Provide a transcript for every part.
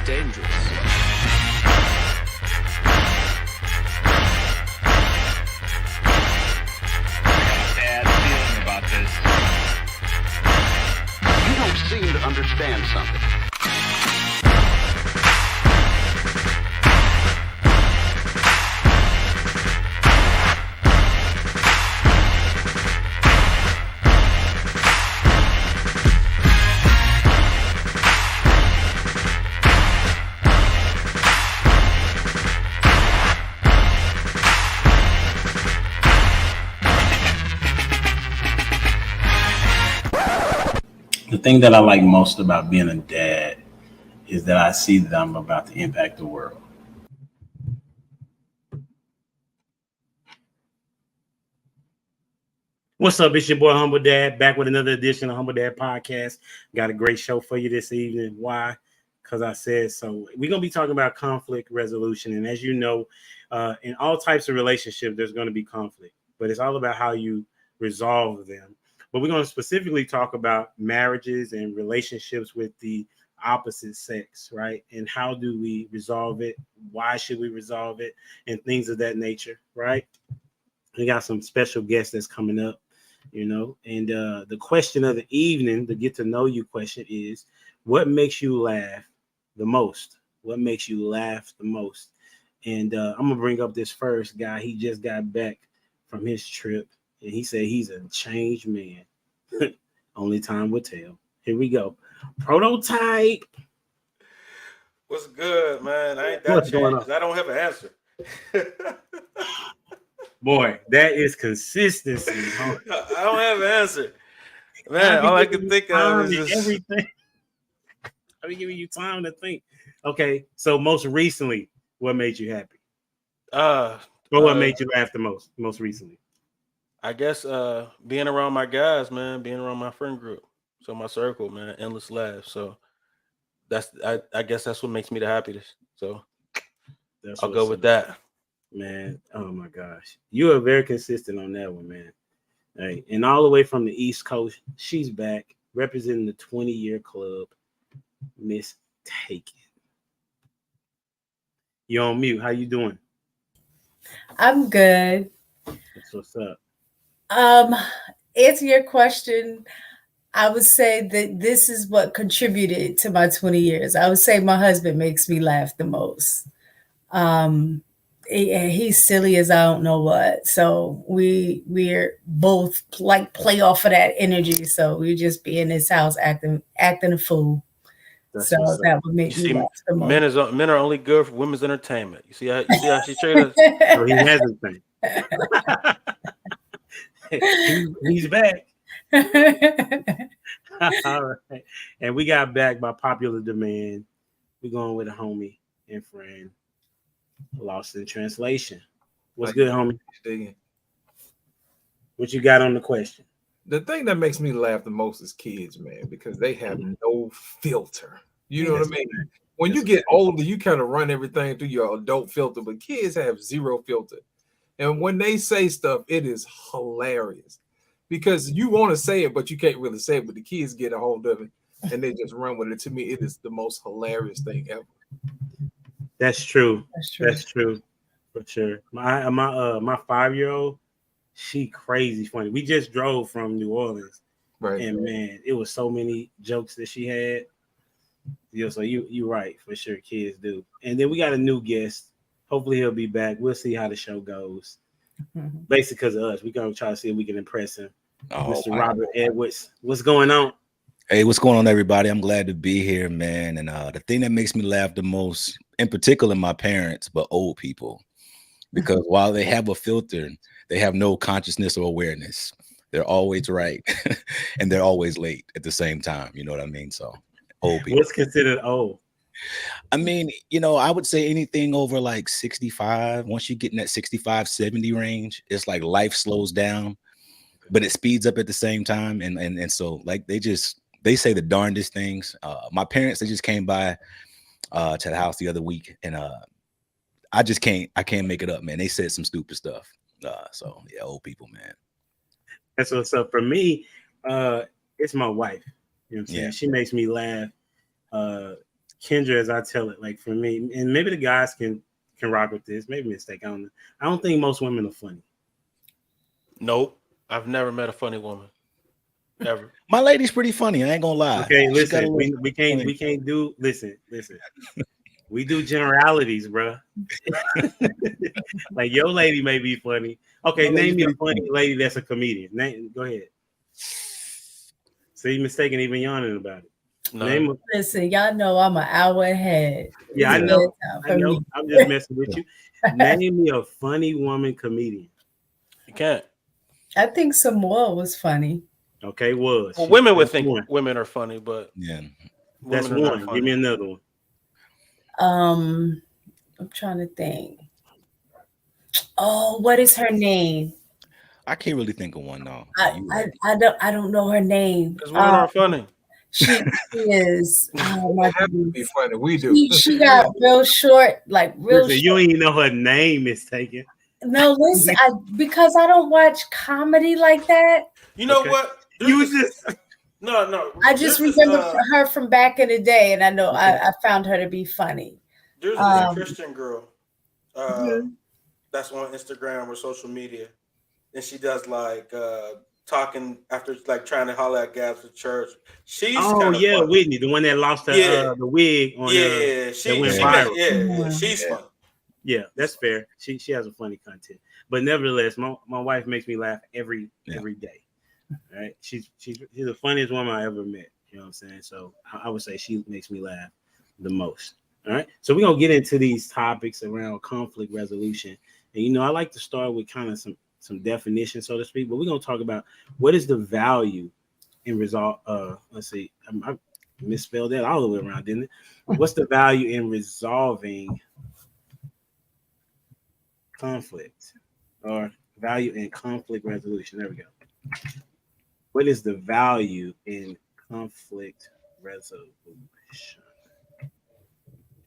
dangerous. Bad feeling about this. You don't seem to understand something. The thing that I like most about being a dad is that I see that I'm about to impact the world. What's up? It's your boy Humbledad, back with another edition of Humbledad Podcast. Got a great show for you this evening. Why? Because I said so. We're going to be talking about conflict resolution. And as you know, in all types of relationships, there's going to be conflict. But it's all about how you resolve them. But we're going to specifically talk about marriages and relationships with the opposite sex, right? And how do we resolve it? Why should we resolve it? And things of that nature, right? We got some special guests that's coming up, you know. And the question of the evening, the get to know you question is, what makes you laugh the most? What makes you laugh the most? And I'm going to bring up this first guy. He just got back from his trip. And he said he's a changed man. Only time will tell. Here we go. Prototype. What's good, man? I ain't that What's going changed. on? I don't have an answer. Boy, that is consistency. I don't have an answer. Man, all I can think of is just... everything. I'll be giving you time to think. Okay, so most recently, what made you happy? Or what made you laugh the most recently? I guess being around my guys, man, being around my friend group. So my circle, man, endless laughs. So I guess that's what makes me the happiest. So I'll go with that. Man, oh my gosh. You are very consistent on that one, man. Hey, and all the way from the East Coast, she's back representing the 20-year club, Miss Taken. You're on mute. How you doing? I'm good. That's what's up. Answer your question. I would say that this is what contributed to my 20 years. I would say my husband makes me laugh the most. He's silly as I don't know what. So we're both like play off of that energy. So we just be in this house acting a fool. That's so that would make me laugh the most. Men are only good for women's entertainment. You see how she treated us? So he hasn't been. He's back. All right. And we got back by popular demand. We're going with a homie and friend, Lost in Translation. What's good, homie? What you got on the question? The thing that makes me laugh the most is kids, man, because they have no filter. You know what I mean? When you get older, you kind of run everything through your adult filter, but kids have zero filter. And when they say stuff, it is hilarious because you want to say it, but you can't really say it. But the kids get a hold of it and they just run with it. To me, it is the most hilarious thing ever. That's true. That's true for sure. My 5-year-old, she crazy funny. We just drove from New Orleans, right? And man, it was so many jokes that she had. Yeah, so you right for sure. Kids do. And then we got a new guest. Hopefully he'll be back. We'll see how the show goes. Basically because of us. We're going to try to see if we can impress him. Mr. Robert Edwards. What's going on? Hey, what's going on, everybody? I'm glad to be here, man. And the thing that makes me laugh the most, in particular, my parents, but old people. Because while they have a filter, they have no consciousness or awareness. They're always right. And they're always late at the same time. You know what I mean? So old people. What's considered old? I mean, you know, I would say anything over like 65. Once you get in that 65, 70 range, it's like life slows down, but it speeds up at the same time. And so like they say the darndest things. My parents, they just came by to the house the other week, and I can't make it up, man. They said some stupid stuff. So yeah, old people, man. That's what's up. For me, it's my wife. You know what I'm saying? Yeah. She makes me laugh Kendra, as I tell it, like for me, and maybe the guys can rock with this. Maybe mistake. I don't think most women are funny. Nope. I've never met a funny woman. Ever. My lady's pretty funny. I ain't gonna lie. Okay, She got a listen, little we funny. can't do. Listen. We do generalities, bro. Like your lady may be funny. Okay, My lady's name me a pretty funny funny. lady that's a comedian. Go ahead. So you mistaken even yawning about it. No. Name a, Listen, y'all know I'm an hour ahead. yeah, I It's know. bedtime I for know. me. I'm just messing with you. Name me a funny woman comedian. You can't. I think Samoa was funny. Okay, was. Well, women would That's think one. women are funny, but Yeah. That's women are not one. funny. Give me another one. I'm trying to think. Oh, what is her name? I can't really think of one though. I don't know her name. Because women aren't funny. She is. Oh my Have to be goodness. funny. We do. She got real short, like real Listen, short. you don't even know her name is taken. No, listen, because I don't watch comedy like that. You know Okay. what? You just No. I just There's remember this, her from back in the day, and I know Okay. I found her to be funny. there's this Christian girl Mhm. that's on Instagram or social media, and she does like talking after like trying to holler at guys at church. She's kind of funny. Whitney, the one that lost the wig on Yeah, she went she viral. made, she's funny. Yeah, that's fair. She has a funny content, but nevertheless, my wife makes me laugh every day. All right, she's the funniest woman I ever met. You know what I'm saying? So I would say she makes me laugh the most. All right, so we're gonna get into these topics around conflict resolution, and I like to start with kind of some definition, so to speak. But we're gonna talk about what is the value in resolve. Let's see, I misspelled that all the way around, didn't it? What's the value in resolving conflict, or value in conflict resolution? There we go. What is the value in conflict resolution?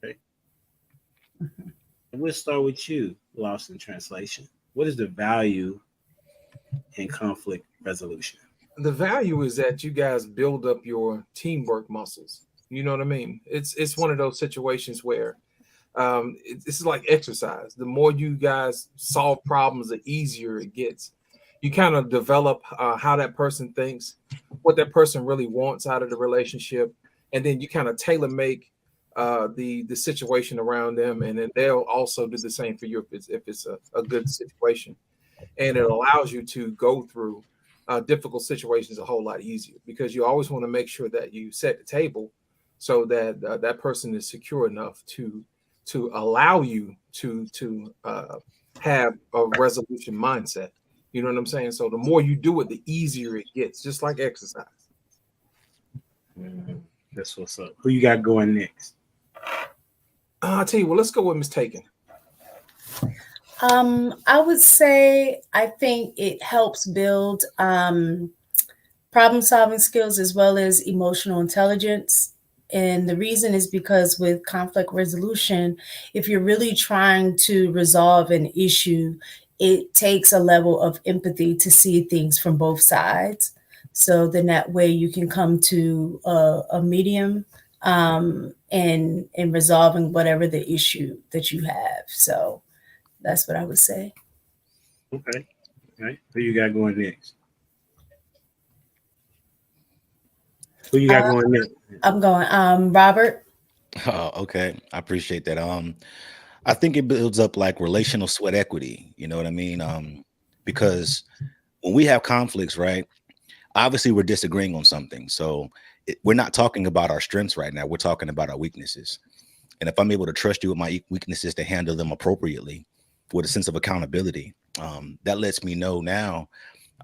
Okay. And we'll start with you, Lost in Translation. What is the value in conflict resolution? The value is that you guys build up your teamwork muscles. You know what I mean? It's one of those situations where this is like exercise. The more you guys solve problems, the easier it gets. You kind of develop how that person thinks, what that person really wants out of the relationship, and then you kind of tailor make the situation around them, and then they'll also do the same for you if it's a good situation, and it allows you to go through difficult situations a whole lot easier, because you always want to make sure that you set the table so that that person is secure enough to allow you to have a resolution mindset. You know what I'm saying? So the more you do it, the easier it gets, just like exercise. That's what's up. Who you got going next? I'll tell you what, let's go with Miss Taken. I would say I think it helps build problem solving skills as well as emotional intelligence. And the reason is because with conflict resolution, if you're really trying to resolve an issue, it takes a level of empathy to see things from both sides. So then that way you can come to a medium in resolving whatever the issue that you have. So that's what I would say. Okay. All right. Who you got going next? Who you got going next? I'm going, Robert. Oh, okay. I appreciate that. I think it builds up like relational sweat equity. You know what I mean? Because when we have conflicts, right? Obviously, we're disagreeing on something. So we're not talking about our strengths right now. We're talking about our weaknesses. And if I'm able to trust you with my weaknesses to handle them appropriately with a sense of accountability, that lets me know now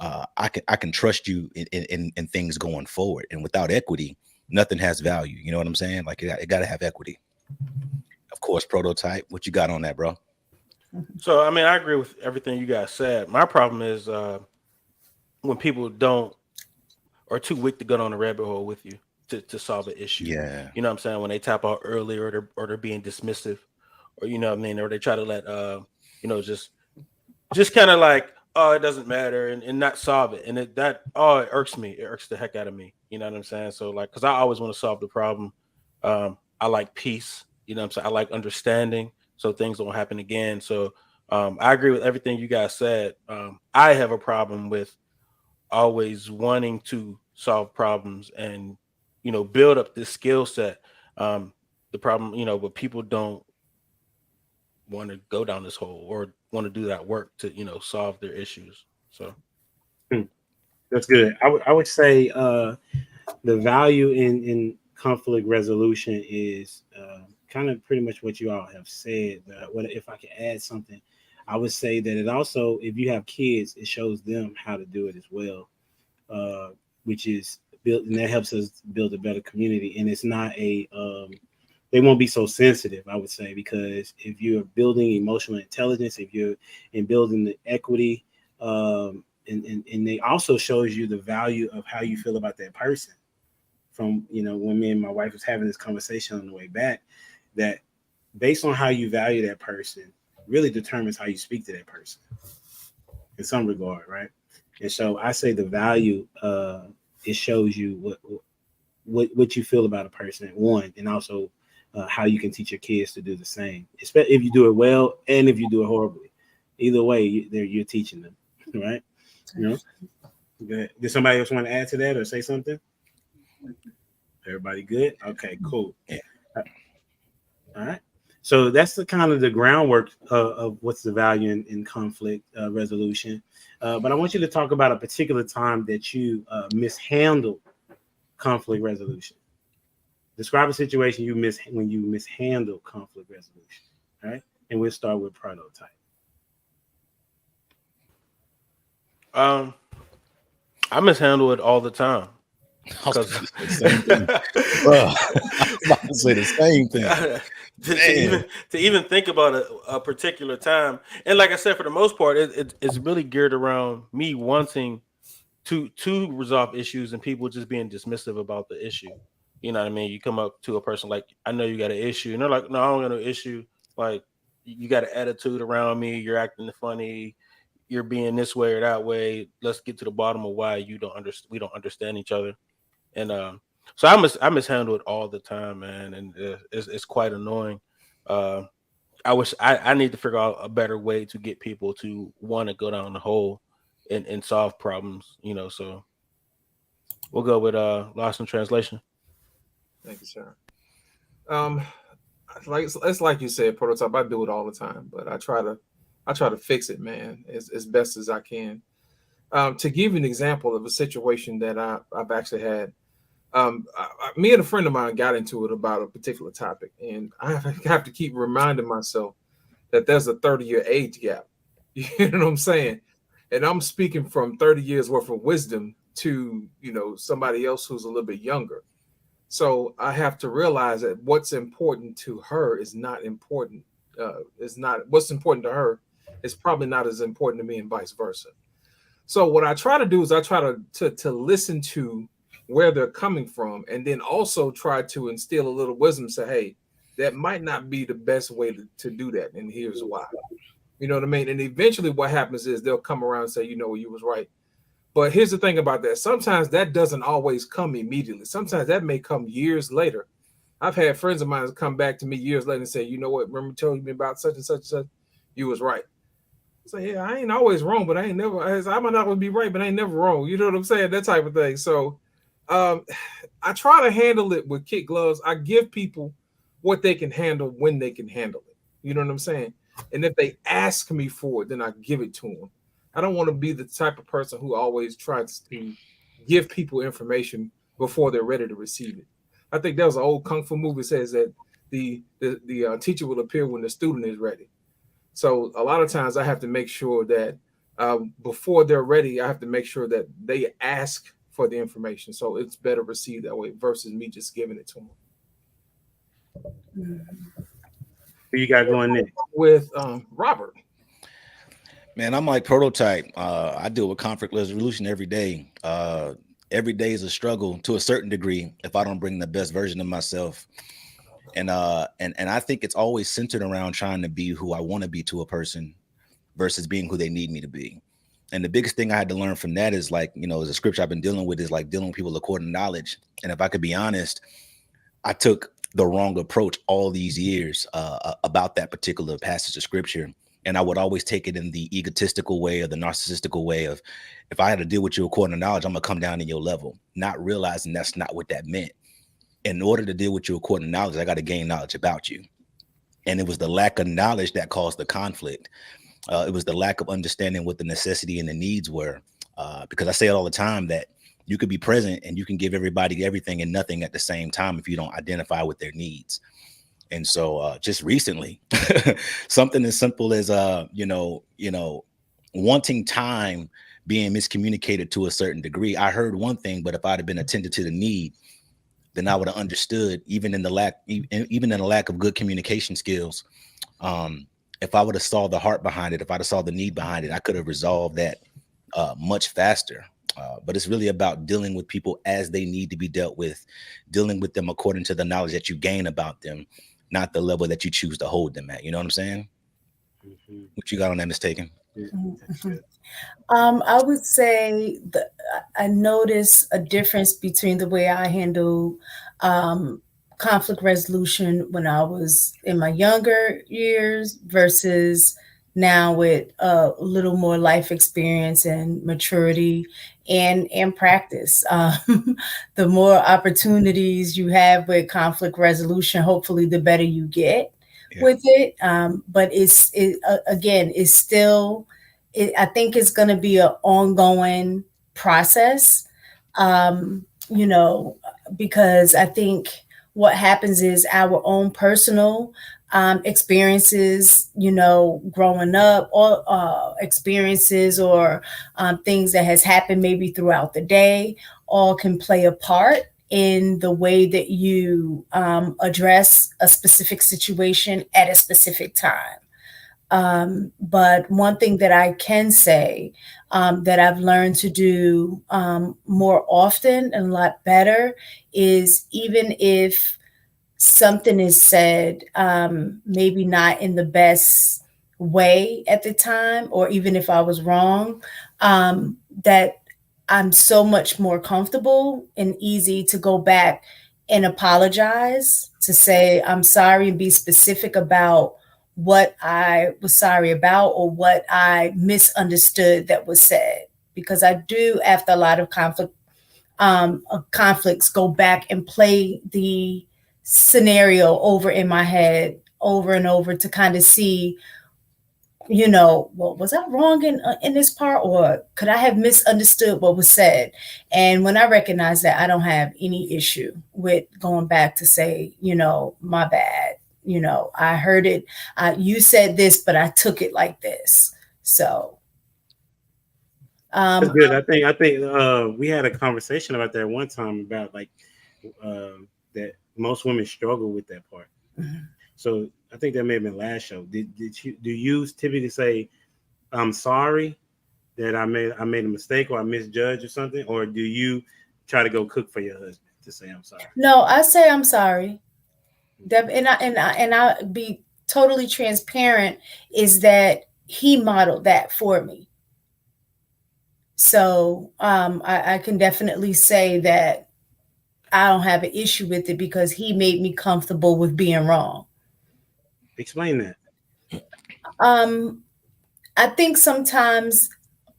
I can trust you in things going forward. And without equity, nothing has value. You know what I'm saying? Like it got to have equity. Of course, prototype. What you got on that, bro? So I mean, I agree with everything you guys said. My problem is when people are too weak to go on a rabbit hole with you to solve an issue. Yeah. You know what I'm saying? When they tap out early, or they're being dismissive, or you know what I mean, or they try to let just kind of like, oh, it doesn't matter, and not solve it. And it irks me. It irks the heck out of me. You know what I'm saying? So like, because I always want to solve the problem. I like peace. You know what I'm saying? I like understanding so things don't happen again. So I agree with everything you guys said. I have a problem with always wanting to solve problems and, you know, build up this skill set. The problem, you know, but people don't want to go down this hole or want to do that work to, you know, solve their issues. So That's good. I would say the value in conflict resolution is kind of pretty much what you all have said. What if I could add something? I would say that it also, if you have kids, it shows them how to do it as well, which is built, and that helps us build a better community. And it's not a they won't be so sensitive, I would say, because if you're building emotional intelligence, if you're in building the equity, and they also shows you the value of how you feel about that person. From, you know, when me and my wife was having this conversation on the way back, that based on how you value that person really determines how you speak to that person in some regard, right? And so I say the value, it shows you what you feel about a person, one, and also how you can teach your kids to do the same, especially if you do it well and if you do it horribly. Either way, you're teaching them, right? You know. Good. Did somebody else want to add to that or say something? Everybody good? Okay, cool. Yeah. All right. So that's the kind of the groundwork of what's the value in conflict resolution. But I want you to talk about a particular time that you mishandled conflict resolution. Describe a situation when you mishandle conflict resolution. All right. And we'll start with prototype. I mishandle it all the time. I was gonna say the same thing. Bro, I was about to say the same thing. to even think about a particular time, and like I said, for the most part, it's really geared around me wanting to resolve issues and people just being dismissive about the issue. You know what I mean? You come up to a person like, I know you got an issue, and they're like, no, I don't got no issue. Like, you got an attitude around me, you're acting funny, you're being this way or that way. Let's get to the bottom of why we don't understand each other. And so I mishandle it all the time, man, and it's quite annoying. I wish I need to figure out a better way to get people to want to go down the hole and solve problems, you know. So we'll go with Lost in Translation. Thank you, sir. Like it's like you said, prototype. I do it all the time, but I try to fix it, man, as best as I can. To give you an example of a situation that I've actually had, me and a friend of mine got into it about a particular topic, and I have to keep reminding myself that there's a 30-year age gap. You know what I'm saying? And I'm speaking from 30 years worth of wisdom to, you know, somebody else who's a little bit younger. So I have to realize that what's important to her is not important. Is not what's important to her is probably not as important to me, and vice versa. So what I try to do is I try to listen to where they're coming from, and then also try to instill a little wisdom. Say, hey, that might not be the best way to do that, and here's why. You know what I mean? And eventually, what happens is they'll come around and say, you know, you was right. But here's the thing about that. Sometimes that doesn't always come immediately. Sometimes that may come years later. I've had friends of mine come back to me years later and say, you know what, remember telling me about such and such and such? You was right. So yeah, I ain't always wrong, but I ain't never, I might not always be right, but I ain't never wrong. You know what I'm saying? That type of thing. So I try to handle it with kid gloves. I give people what they can handle when they can handle it. You know what I'm saying? And if they ask me for it, then I give it to them. I don't want to be the type of person who always tries to give people information before they're ready to receive it. I think there was an old kung fu movie that says that the teacher will appear when the student is ready. So a lot of times I have to make sure that before they're ready, I have to make sure that they ask for the information. So it's better received that way versus me just giving it to them. Who you got going next? With Robert. Man, I'm like prototype. I deal with conflict resolution every day. Every day is a struggle to a certain degree if I don't bring the best version of myself. And I think it's always centered around trying to be who I want to be to a person versus being who they need me to be. And the biggest thing I had to learn from that is, like, you know, the scripture I've been dealing with is like dealing with people according to knowledge. And if I could be honest, I took the wrong approach all these years about that particular passage of scripture. And I would always take it in the egotistical way or the narcissistical way of, if I had to deal with you according to knowledge, I'm gonna come down in your level, not realizing that's not what that meant. In order to deal with you according to knowledge, I got to gain knowledge about you. And it was the lack of knowledge that caused the conflict. It was the lack of understanding what the necessity and the needs were. Because I say it all the time that you could be present and you can give everybody everything and nothing at the same time if you don't identify with their needs. And so just recently, something as simple as wanting time being miscommunicated to a certain degree. I heard one thing, but if I'd have been attentive to the need, then I would have understood, even in the lack of good communication skills. If I would have saw the heart behind it, if I'd have saw the need behind it, I could have resolved that much faster. But it's really about dealing with people as they need to be dealt with, dealing with them according to the knowledge that you gain about them, not the level that you choose to hold them at. You know what I'm saying? Mm-hmm. What you got on that, Mistaken? Mm-hmm. I would say that I notice a difference between the way I handle conflict resolution when I was in my younger years versus now with a little more life experience and maturity and practice. The more opportunities you have with conflict resolution, hopefully the better you get with it. But again, it's still, I think it's going to be an ongoing process, because I think what happens is our own personal experiences, growing up, or experiences or things that has happened maybe throughout the day, all can play a part in the way that you address a specific situation at a specific time. But one thing that I can say that I've learned to do more often and a lot better is, even if something is said, maybe not in the best way at the time, or even if I was wrong, that I'm so much more comfortable and easy to go back and apologize, to say I'm sorry and be specific about what I was sorry about or what I misunderstood that was said. Because I do, after a lot of conflicts, go back and play the scenario over in my head over and over to kind of see, well, was I wrong in this part, or could I have misunderstood what was said? And when I recognize that, I don't have any issue with going back to say, my bad. I heard it. You said this, but I took it like this. So that's good. I think we had a conversation about that one time about that most women struggle with that part. Mm-hmm. So I think that may have been last show. Do you typically say, I'm sorry that I made a mistake or I misjudged or something? Or do you try to go cook for your husband to say I'm sorry? No, I say I'm sorry. And I be totally transparent, is that he modeled that for me. So I can definitely say that I don't have an issue with it because he made me comfortable with being wrong. Explain that. I think sometimes,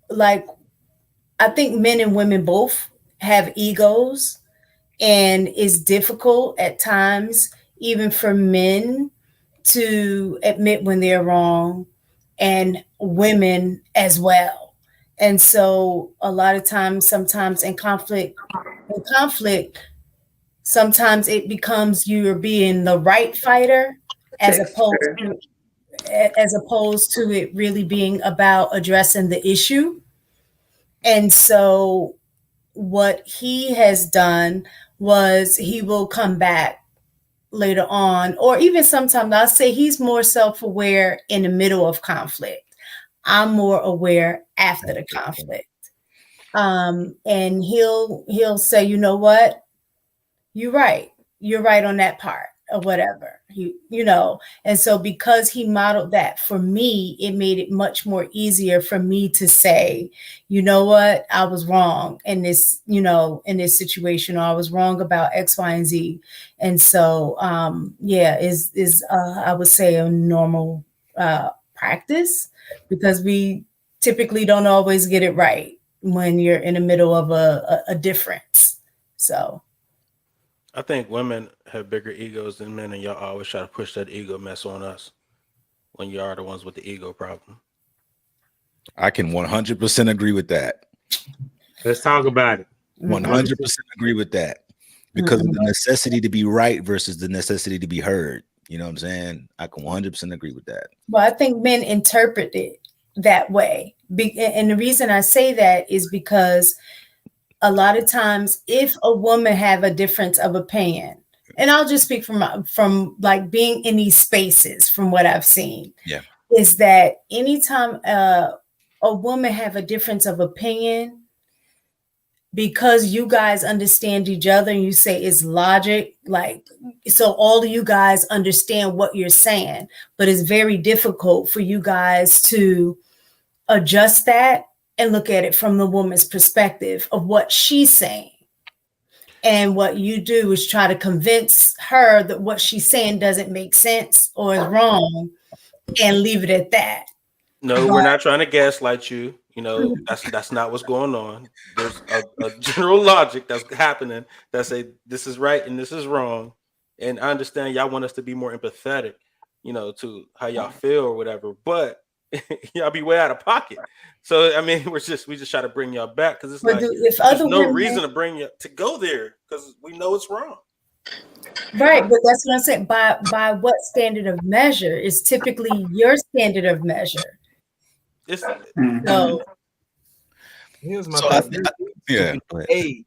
I think men and women both have egos, and it's difficult at times, even for men, to admit when they're wrong, and women as well. And so a lot of times, sometimes in conflict, sometimes it becomes you're being the right fighter as opposed to it really being about addressing the issue. And so what he has done was he will come back later on, or even sometimes I'll say he's more self-aware in the middle of conflict. I'm more aware after the conflict. And he'll say, you know what? You're right on that part. or whatever, and so because he modeled that for me, it made it much more easier for me to say, you know what, I was wrong in this, in this situation, or I was wrong about X, Y, and Z. And so is I would say a normal practice, because we typically don't always get it right when you're in the middle of a difference. So I think women have bigger egos than men, and y'all always try to push that ego mess on us when you are the ones with the ego problem. I can 100% agree with that. Let's talk about it. 100% agree with that, because of the necessity to be right versus the necessity to be heard. You know what I'm saying? I can 100% agree with that. Well, I think men interpret it that way. And the reason I say that is because a lot of times, if a woman have a difference of opinion, and I'll just speak from like being in these spaces, from what I've seen, is that anytime a woman have a difference of opinion, because you guys understand each other and you say it's logic, like, so all of you guys understand what you're saying, but it's very difficult for you guys to adjust that and look at it from the woman's perspective of what she's saying. And what you do is try to convince her that what she's saying doesn't make sense or is wrong, and leave it at that. No, we're not trying to gaslight you. That's not what's going on. There's a general logic that's happening that say this is right and this is wrong. And I understand y'all want us to be more empathetic, to how y'all feel or whatever, but y'all be way out of pocket. So I mean, we just try to bring y'all back, because it's like there's no reason to bring you to go there, because we know it's wrong. Right, but that's what I'm saying. By what standard of measure is typically your standard of measure? So here's my a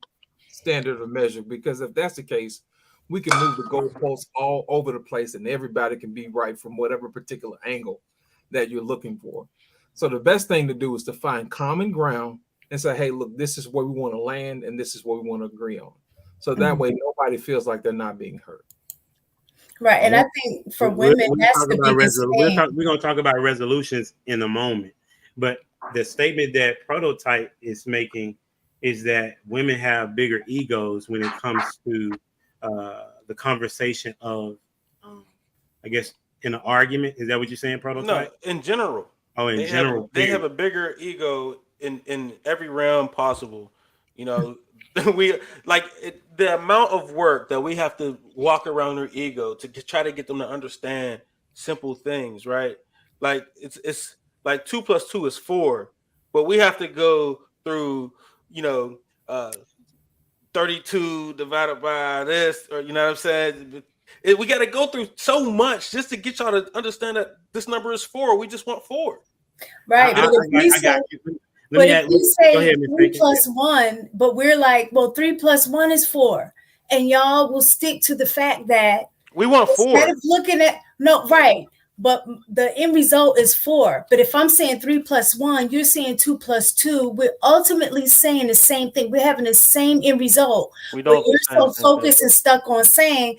standard of measure, because if that's the case, we can move the goalposts all over the place, and everybody can be right from whatever particular angle that you're looking for. So the best thing to do is to find common ground and say, hey, look, this is where we want to land, and this is what we want to agree on. So that way nobody feels like they're not being heard. Right. And I think for women, that's the biggest thing. We're going to talk about resolutions in a moment. But the statement that Prototype is making is that women have bigger egos when it comes to the conversation of, I guess, in an argument. Is that what you're saying, Prototype? No, in general. Oh, in general. They have a bigger ego in every realm possible. We the amount of work that we have to walk around their ego to try to get them to understand simple things, right? Like it's like 2 + 2 is 4, but we have to go through 32 divided by this, or you know what I'm saying? We got to go through so much just to get y'all to understand that this number is 4. We just want 4. Right. But if you say 3 + 1, but we're like, well, 3 + 1 is 4. And y'all will stick to the fact that we want 4. Instead of looking at, right. But the end result is 4. But if I'm saying 3 + 1, you're saying 2 + 2, we're ultimately saying the same thing. We're having the same end result. But you're so focused and stuck on saying,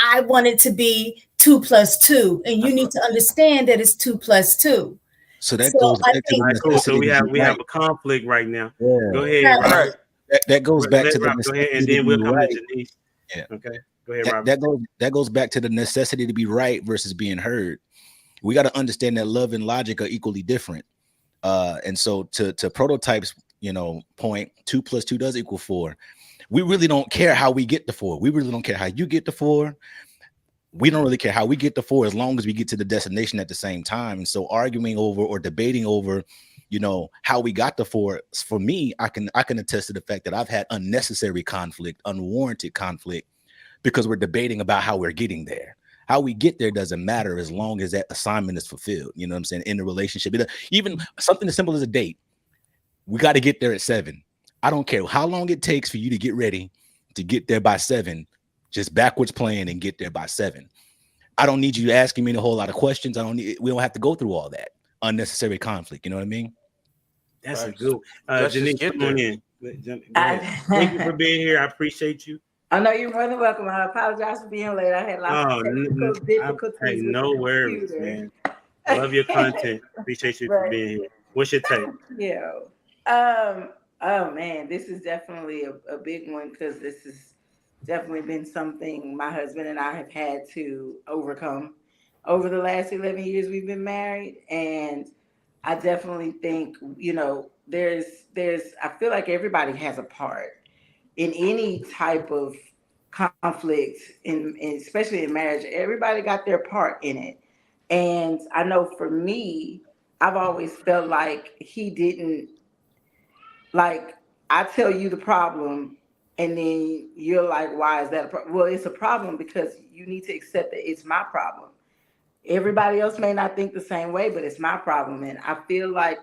I want it to be 2 + 2. And you need to understand that it's 2 + 2. So that goes back to the cool. So we have a conflict right now. Yeah. Go ahead, Robert. That goes back to the go ahead, and then we'll come right. to Janice. Yeah. Okay. Go ahead, Robert. That goes back to the necessity to be right versus being heard. We got to understand that love and logic are equally different. And so to Prototype's, point, 2 + 2 does equal 4. We really don't care how we get to 4. We really don't care how you get to 4. We don't really care how we get to 4 as long as we get to the destination at the same time. And so arguing over or debating over, how we got to 4, for me, I can attest to the fact that I've had unnecessary conflict, unwarranted conflict, because we're debating about how we're getting there. How we get there doesn't matter as long as that assignment is fulfilled. You know what I'm saying? In the relationship, even something as simple as a date, we got to get there at 7. I don't care how long it takes for you to get ready to get there by 7. Just backwards plan and get there by 7. I don't need you asking me a whole lot of questions. We don't have to go through all that unnecessary conflict. You know what I mean? That's a good. Janice, come on in. Thank you for being here. I appreciate you. I know you're more than welcome. I apologize for being late. I had lots Oh, of technical hey, difficulties with the no worries, computer. man. Love your content. Appreciate you for But being here. What's your take? yeah. Oh man, this is definitely a big one because this has definitely been something my husband and I have had to overcome over the last 11 years we've been married. And I definitely think, there's I feel like everybody has a part in any type of conflict especially in marriage. Everybody got their part in it. And I know for me, I've always felt like he didn't, like, I tell you the problem and then you're like, why is that a problem? Well, it's a problem because you need to accept that it's my problem. Everybody else may not think the same way, but it's my problem. And I feel like,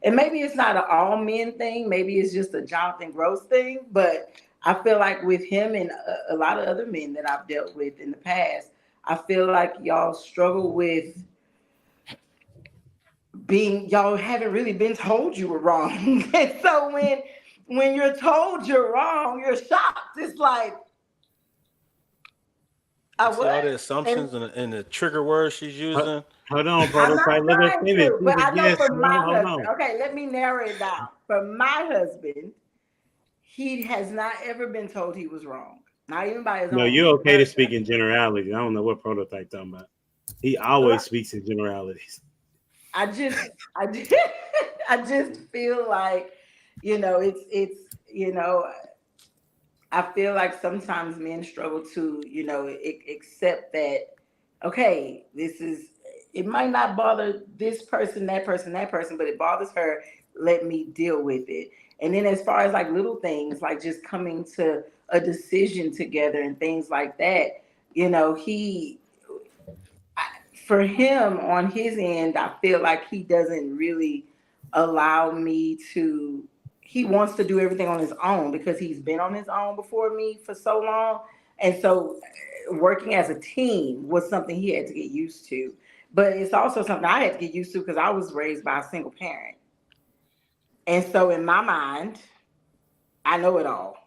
and maybe it's not an all men thing, maybe it's just a Jonathan Gross thing, but I feel like with him and a lot of other men that I've dealt with in the past, I feel like y'all struggle with y'all haven't really been told you were wrong. And so when you're told you're wrong, you're shocked. It's like, I See all what? the And assumptions and the trigger words she's Hold using. on, I'm prototype. not Let her trying finish. to, She's but a I know guest, for man. my Hold husband, on. okay, let me narrow it down. For my husband, he has not ever been told he was wrong. Not even by his No, own you're okay to speak person. in generalities. I don't know what prototype talking about. He always speaks in generalities. I just, I just, I just feel like, you know, I feel like sometimes men struggle to, accept that, okay, it might not bother this person, that person, but it bothers her. Let me deal with it. And then as far as like little things, like just coming to a decision together and things like that, he, for him on his end, I feel like he doesn't really allow me to. He wants to do everything on his own because he's been on his own before me for so long, and so working as a team was something he had to get used to. But it's also something I had to get used to because I was raised by a single parent, and so in my mind, I know it all.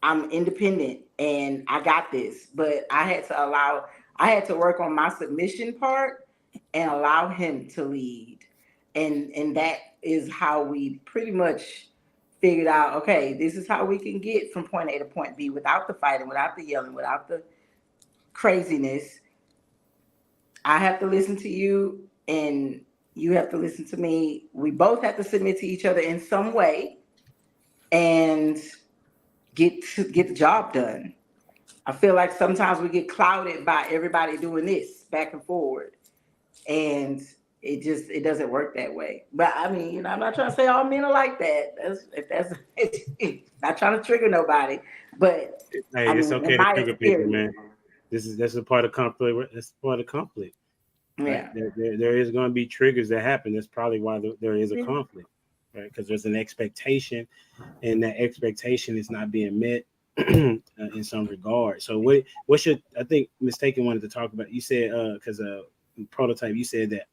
I'm independent and I got this. But I had to work on my submission part and allow him to lead. And that is how we pretty much figured out, okay, this is how we can get from point A to point B without the fighting, without the yelling, without the craziness. I have to listen to you and you have to listen to me. We both have to submit to each other in some way and get the job done. I feel like sometimes we get clouded by everybody doing this back and forward, and it doesn't work that way. But I mean, I'm not trying to say all men are like that. Not trying to trigger nobody, but Hey, I it's mean, in okay to my trigger people, man. experience, That's a part of conflict. That's part of conflict, right? yeah. There is going to be triggers that happen. That's probably why there is a conflict, right? Because there's an expectation, and that expectation is not being met in some regard. So what should I think Mistaken wanted to talk about? You said because prototype, you said that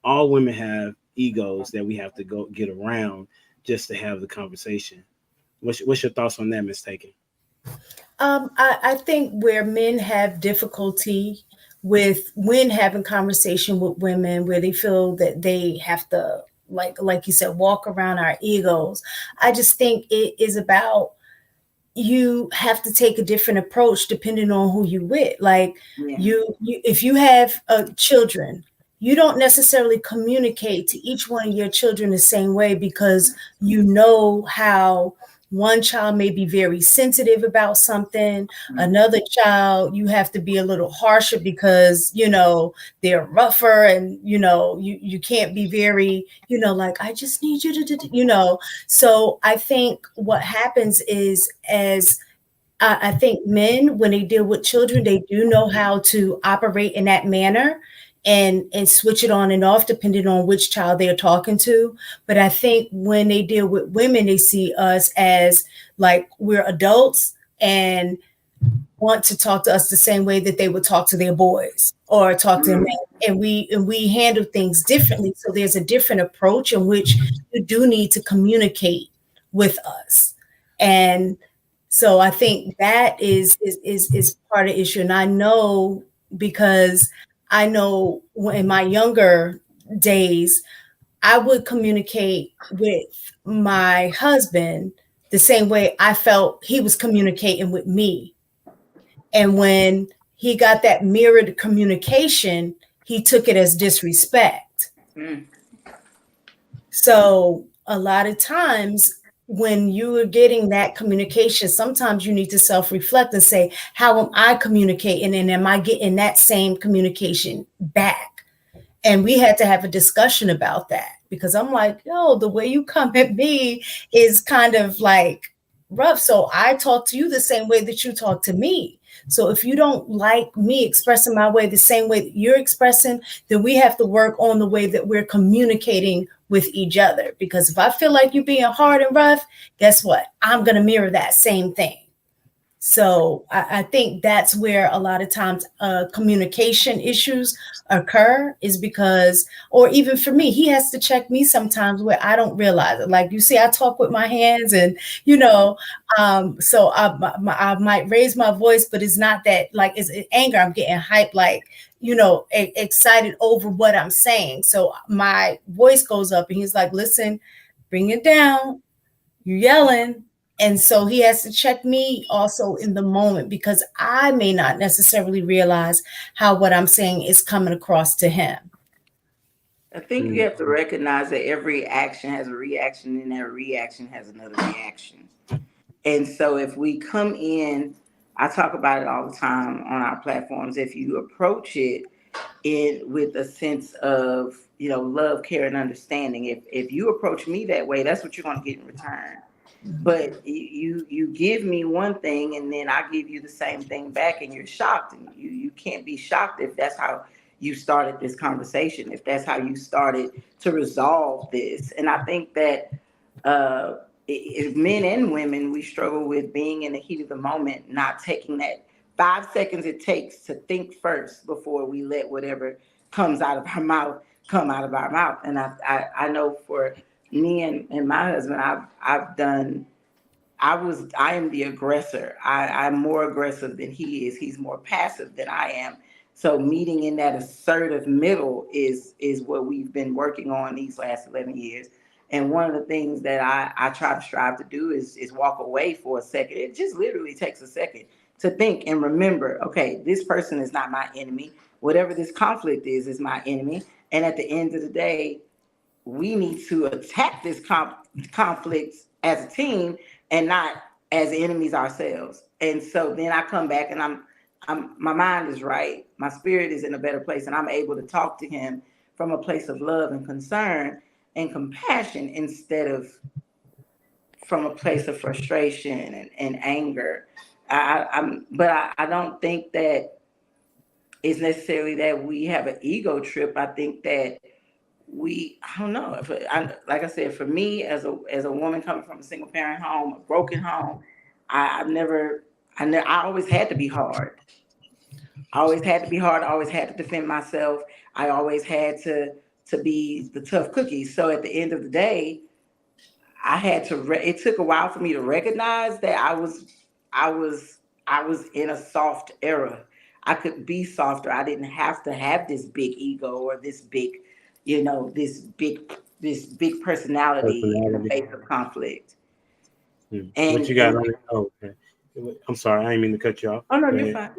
all women have egos that we have to go get around just to have the conversation. What's your thoughts on that, Mistaken? I think where men have difficulty with when having conversation with women, where they feel that they have to, like you said, walk around our egos. I just think it is about, you have to take a different approach depending on who you with. Like Yeah. you if you have children, you don't necessarily communicate to each one of your children the same way, because you know how one child may be very sensitive about something, another child you have to be a little harsher because they're rougher, and you can't be very, like, I just need you to so I think what happens is, as I think men, when they deal with children, they do know how to operate in that manner and switch it on and off depending on which child they're talking to. But I think when they deal with women, they see us as like we're adults and want to talk to us the same way that they would talk to their boys or talk to them. And we handle things differently. So there's a different approach in which you do need to communicate with us. And So I think that is part of the issue. And I know because I know in my younger days, I would communicate with my husband the same way I felt he was communicating with me. And when he got that mirrored communication, he took it as disrespect. Mm. So a lot of times when you are getting that communication, sometimes you need to self-reflect and say, how am I communicating? And am I getting that same communication back? And we had to have a discussion about that because I'm like, yo, the way you come at me is kind of like rough. So I talk to you the same way that you talk to me. So if you don't like me expressing my way the same way that you're expressing, then we have to work on the way that we're communicating with each other. Because if I feel like you're being hard and rough, guess what? I'm going to mirror that same thing. So I think that's where a lot of times communication issues occur is because, or even for me, he has to check me sometimes where I don't realize it. Like you see, I talk with my hands and, so I might raise my voice, but it's not that like it's anger. I'm getting hyped, like, excited over what I'm saying. So my voice goes up and he's like, listen, bring it down. You're yelling. And so he has to check me also in the moment because I may not necessarily realize how what I'm saying is coming across to him. I think you have to recognize that every action has a reaction and that reaction has another reaction. And so if we come in, I talk about it all the time on our platforms. If you approach it with a sense of, love, care, and understanding, if you approach me that way, that's what you're going to get in return. But you give me one thing and then I give you the same thing back and you're shocked, and you can't be shocked if that's how you started this conversation, if that's how you started to resolve this. And I think that if men and women, we struggle with being in the heat of the moment, not taking that 5 seconds it takes to think first before we let whatever comes out of our mouth come out of our mouth. And I know for me and my husband, I am the aggressor. I'm more aggressive than he is. He's more passive than I am. So meeting in that assertive middle is what we've been working on these last 11 years. And one of the things that I try to strive to do is walk away for a second. It just literally takes a second to think and remember, okay, this person is not my enemy. Whatever this conflict is my enemy. And at the end of the day, we need to attack this conflict as a team and not as enemies ourselves. And so then I come back and my mind is right. My spirit is in a better place and I'm able to talk to him from a place of love and concern and compassion instead of from a place of frustration and anger. But I don't think that it's necessarily that we have an ego trip. I think that I don't know. Like I said, for me as a woman coming from a single parent home, a broken home, I always had to be hard. I always had to be hard. I always had to defend myself. I always had to be the tough cookie. So at the end of the day, I had to. It took a while for me to recognize that I was in a soft era. I could be softer. I didn't have to have this big ego or this big, this big personality in the face of conflict. What you got on it? Oh, okay. I'm sorry, I didn't mean to cut you off. Oh no, you're fine.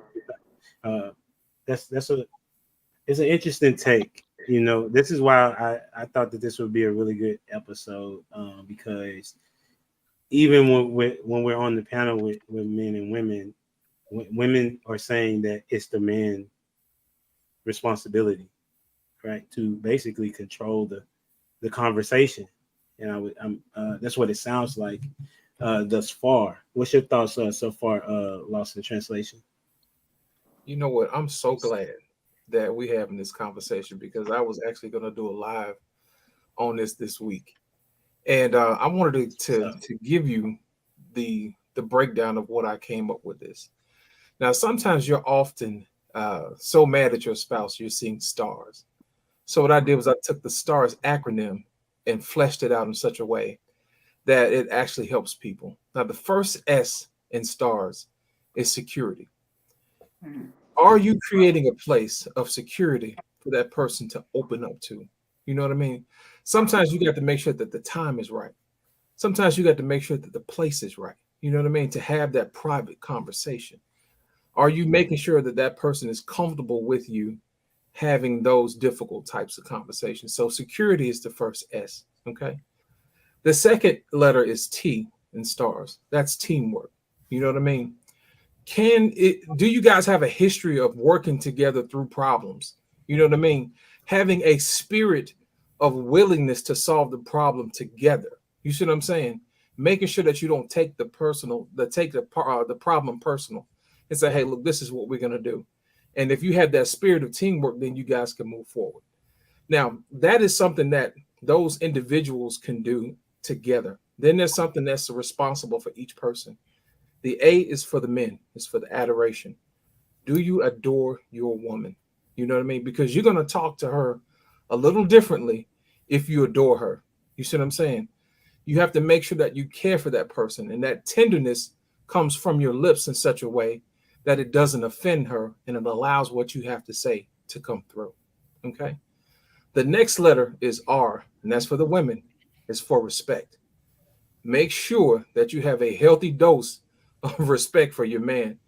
It's an interesting take. This is why I thought that this would be a really good episode, because even when we're on the panel with men and women, women are saying that it's the man's responsibility, right, to basically control the conversation. And that's what it sounds like thus far. What's your thoughts so far, Lost in Translation? You know what? I'm so glad that we having this conversation because I was actually going to do a live on this week, and I wanted to give you the breakdown of what I came up with this. Now, sometimes you're often so mad at your spouse you're seeing stars. So what I did was I took the STARS acronym and fleshed it out in such a way that it actually helps people. Now, the first S in stars is security. Mhm. Are you creating a place of security for that person to open up to? You know what I mean? Sometimes you got to make sure that the time is right. Sometimes you got to make sure that the place is right. You know what I mean? To have that private conversation. Are you making sure that that person is comfortable with you having those difficult types of conversations? So security is the first S. Okay. The second letter is T in stars. That's teamwork. You know what I mean? Do you guys have a history of working together through problems? You know what I mean? Having a spirit of willingness to solve the problem together. You see what I'm saying? Making sure that you don't take the problem personal and say, hey, look, this is what we're gonna do. And if you have that spirit of teamwork, then you guys can move forward. Now, that is something that those individuals can do together. Then there's something that's responsible for each person. The A is for the men, it's for the adoration. Do you adore your woman? You know what I mean? Because you're going to talk to her a little differently if you adore her. You see what I'm saying? You have to make sure that you care for that person, and that tenderness comes from your lips in such a way that it doesn't offend her and it allows what you have to say to come through. Okay. The next letter is R, and that's for the women. It's for respect. Make sure that you have a healthy dose of respect for your man,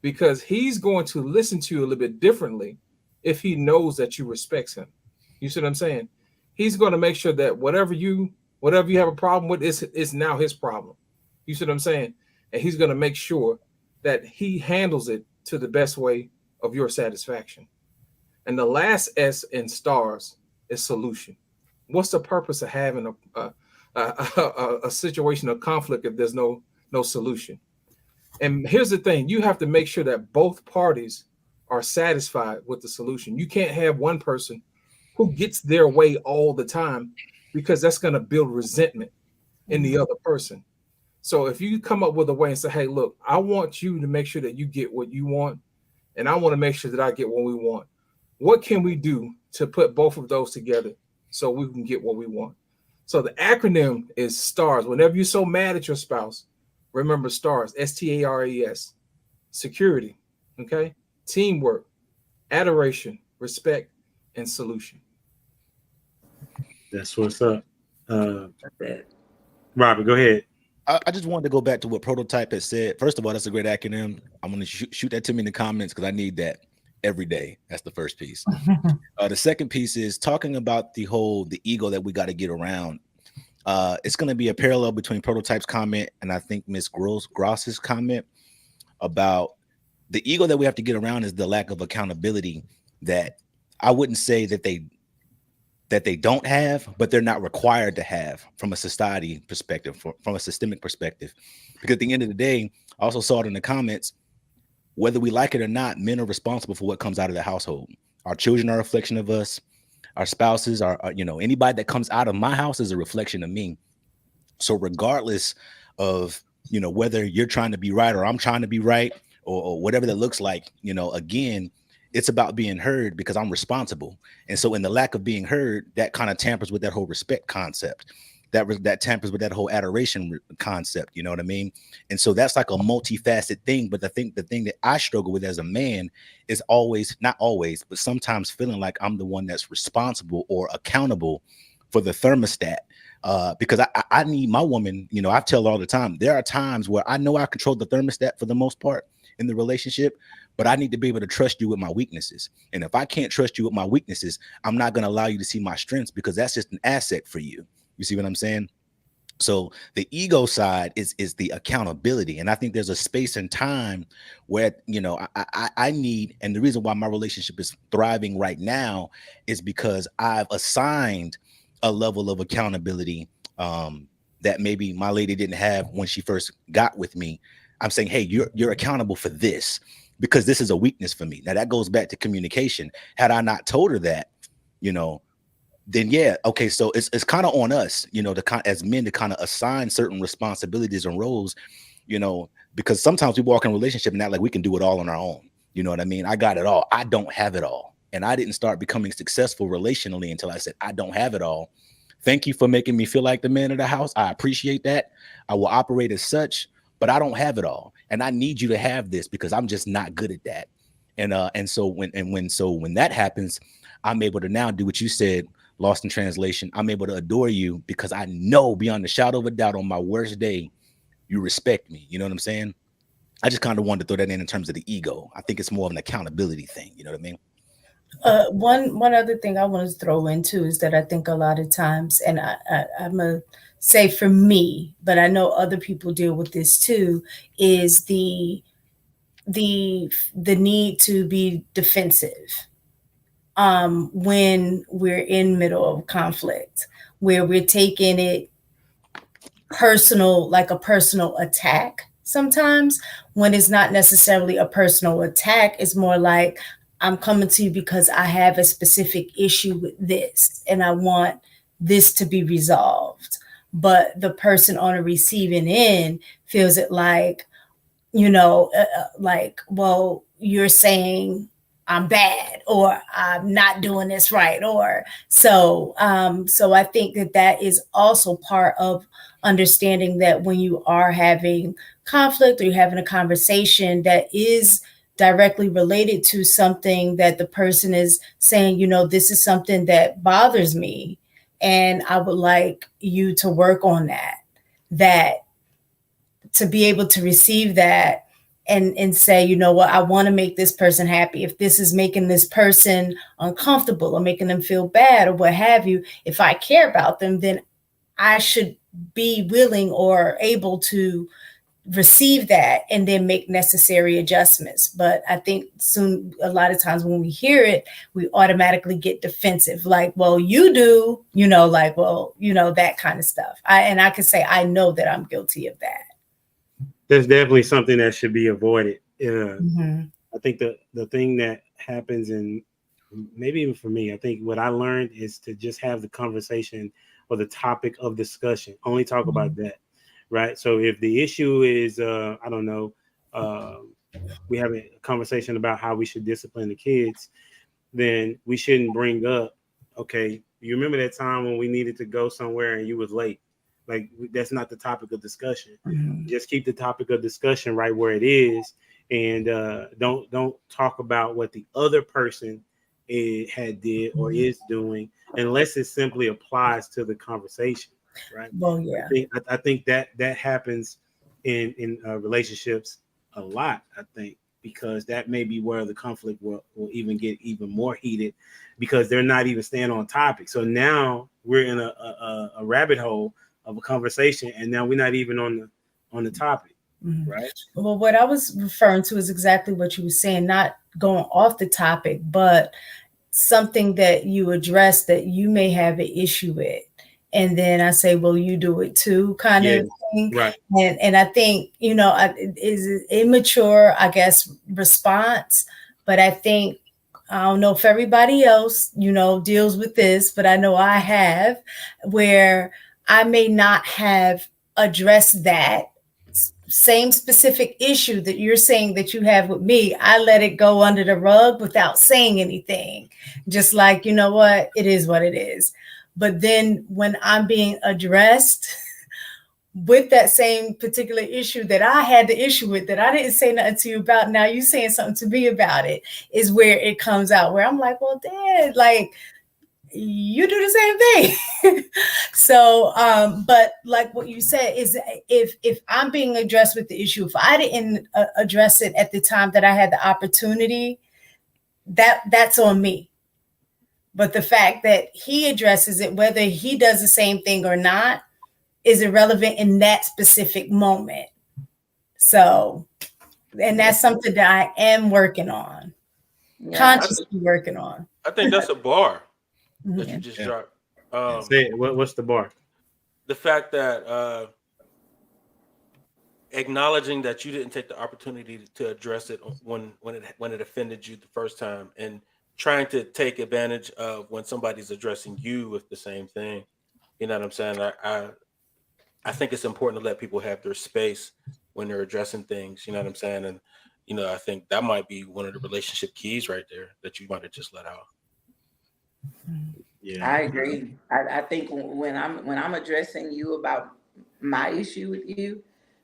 because he's going to listen to you a little bit differently if he knows that you respect him. You see what I'm saying? He's going to make sure that whatever you have a problem with is now his problem. You see what I'm saying? And he's going to make sure that he handles it to the best way of your satisfaction. And the last S in stars is solution. What's the purpose of having a situation of conflict if there's no solution? And here's the thing, you have to make sure that both parties are satisfied with the solution. You can't have one person who gets their way all the time, because that's going to build resentment in the other person. So if you come up with a way and say, hey, look, I want you to make sure that you get what you want, and I want to make sure that I get what we want. What can we do to put both of those together so we can get what we want? So the acronym is STARS. Whenever you're so mad at your spouse, remember STARS, STARES, security, okay? Teamwork, adoration, respect, and solution. That's what's up. That's it. Robert, go ahead. I just wanted to go back to what Prototype has said. First of all, that's a great acronym. I'm going to shoot that to me in the comments because I need that every day. That's the first piece. The second piece is talking about the ego that we got to get around. It's going to be a parallel between Prototype's comment and I think Miss Gross's comment about the ego that we have to get around is the lack of accountability that I wouldn't say that they don't have, but they're not required to have from a society perspective, from a systemic perspective. Because at the end of the day, I also saw it in the comments, whether we like it or not, men are responsible for what comes out of the household. Our children are a reflection of us. Our spouses are, anybody that comes out of my house is a reflection of me. So regardless of, whether you're trying to be right or I'm trying to be right or whatever that looks like, again, it's about being heard because I'm responsible. And so in the lack of being heard, that kind of tampers with that whole respect concept. That tampers with that whole adoration concept. You know what I mean? And so that's like a multifaceted thing. But I think the thing that I struggle with as a man is not always, but sometimes feeling like I'm the one that's responsible or accountable for the thermostat. Because I need my woman, I tell her all the time, there are times where I know I control the thermostat for the most part in the relationship, but I need to be able to trust you with my weaknesses. And if I can't trust you with my weaknesses, I'm not going to allow you to see my strengths because that's just an asset for you. You see what I'm saying? So the ego side is the accountability. And I think there's a space and time where, I need, and the reason why my relationship is thriving right now is because I've assigned a level of accountability that maybe my lady didn't have when she first got with me. I'm saying, hey, you're accountable for this because this is a weakness for me. Now that goes back to communication. Had I not told her that, then yeah, okay. So it's kind of on us, as men to kind of assign certain responsibilities and roles, because sometimes we walk in a relationship and act like we can do it all on our own. You know what I mean? I got it all. I don't have it all. And I didn't start becoming successful relationally until I said, I don't have it all. Thank you for making me feel like the man of the house. I appreciate that. I will operate as such, but I don't have it all. and I need you to have this because I'm just not good at that. And so when that happens, I'm able to now do what you said, lost in translation. I'm able to adore you because I know beyond the shadow of a doubt on my worst day, you respect me. You know what I'm saying? I just kind of wanted to throw that in terms of the ego. I think it's more of an accountability thing. You know what I mean? One other thing I want to throw in too is that I think a lot of times, and I'm gonna say for me, but I know other people deal with this too, is the need to be defensive when we're in middle of conflict, where we're taking it personal, like a personal attack sometimes, when it's not necessarily a personal attack. It's more like, I'm coming to you because I have a specific issue with this and I want this to be resolved. But the person on the receiving end feels it like, like, well, you're saying I'm bad or I'm not doing this right, or so I think that is also part of understanding that when you are having conflict or you're having a conversation that is directly related to something that the person is saying, this is something that bothers me and I would like you to work on that to be able to receive that and say, you know what, I want to make this person happy. If this is making this person uncomfortable or making them feel bad or what have you, if I care about them, then I should be willing or able to receive that and then make necessary adjustments. But I think a lot of times when we hear it, we automatically get defensive, like, well, you do, like, well, that kind of stuff. I can say I know that I'm guilty of that. There's definitely something that should be avoided. Mm-hmm. I think the thing that happens, and maybe even for me, I think what I learned is to just have the conversation or the topic of discussion. Only talk about that, right? So if the issue is, I don't know, we have a conversation about how we should discipline the kids, then we shouldn't bring up, okay, you remember that time when we needed to go somewhere and you was late? Like, that's not the topic of discussion. Mm-hmm. Just keep the topic of discussion right where it is, and don't talk about what the other person had did or is doing, unless it simply applies to the conversation, right? Well, yeah. I think that happens in relationships a lot. I think because that may be where the conflict will even get even more heated because they're not even staying on topic. So now we're in a rabbit hole of a conversation, and now we're not even on the topic, right? Well, what I was referring to is exactly what you were saying, not going off the topic, but something that you address that you may have an issue with. And then I say, well, you do it too, kind of thing. Right. And I think, is an immature, I guess, response. But I think, I don't know if everybody else, deals with this, but I know I have, where I may not have addressed that same specific issue that you're saying that you have with me. I let it go under the rug without saying anything. Just like, you know what, it is what it is. But then when I'm being addressed with that same particular issue that I had the issue with, that I didn't say nothing to you about, now you saying something to me about it, is where it comes out, where I'm like, well, Dad, like, you do the same thing. So, but like what you said is, if I'm being addressed with the issue, if I didn't address it at the time that I had the opportunity, that's on me. But the fact that he addresses it, whether he does the same thing or not, is irrelevant in that specific moment. So, and that's something that I am working on, consciously working on. I think that's a bar that you just dropped. Say it. What's the bar? The fact that acknowledging that you didn't take the opportunity to address it when it offended you the first time, and trying to take advantage of when somebody's addressing you with the same thing. You know what I'm saying? I think it's important to let people have their space when they're addressing things. You know what I'm saying? And I think that might be one of the relationship keys right there that you might have just let out. Yeah, I agree. I think when I'm addressing you about my issue with you,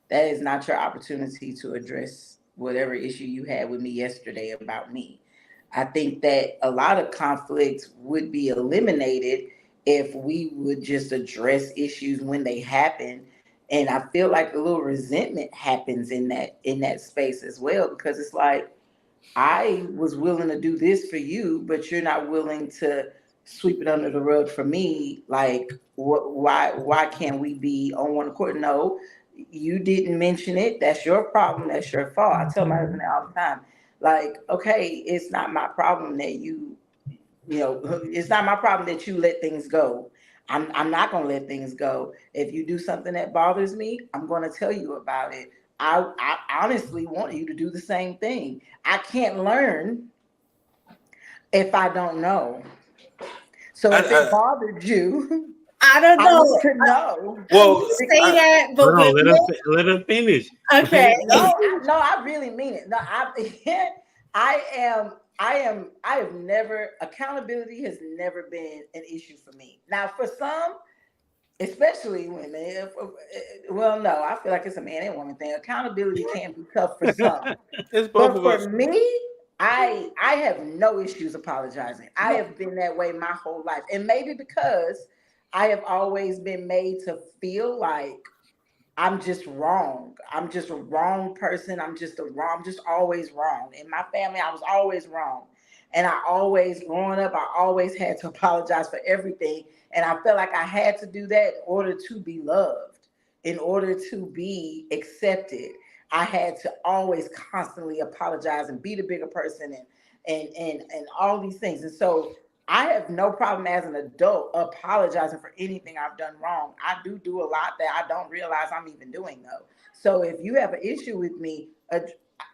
That is not your opportunity to address whatever issue you had with me yesterday about me. I think that a lot of conflicts would be eliminated if we would just address issues when they happen. And I feel like a little resentment happens in that space as well, because it's like, I was willing to do this for you, but you're not willing to sweep it under the rug for me. Like, why can't we be on one accord? No, you didn't mention it. That's your problem. That's your fault. I tell my husband that all the time. Like, okay, it's not my problem that it's not my problem that you let things go. I'm not going to let things go. If you do something that bothers me, I'm going to tell you about it. I honestly want you to do the same thing. I can't learn if I don't know. So if it I bothered you, I don't I know. need to know. well, Say that, but Hold with on, let her finish. okay. No, I really mean it. No, I am, I have never, accountability has never been an issue for me. Now, for some, especially women, well, no, I feel like it's a man and woman thing. Accountability can be tough for some. it's both But of us. for me, I have no issues apologizing. I have been that way my whole life. And maybe because I have always been made to feel like I'm just wrong. I'm just a wrong person. I'm just always wrong. In my family, I was always wrong. And I always, growing up, I always had to apologize for everything. And I felt like I had to do that in order to be loved, in order to be accepted. I had to always constantly apologize and be the bigger person and all these things. And so I have no problem as an adult apologizing for anything I've done wrong. I do a lot that I don't realize I'm even doing though. So if you have an issue with me,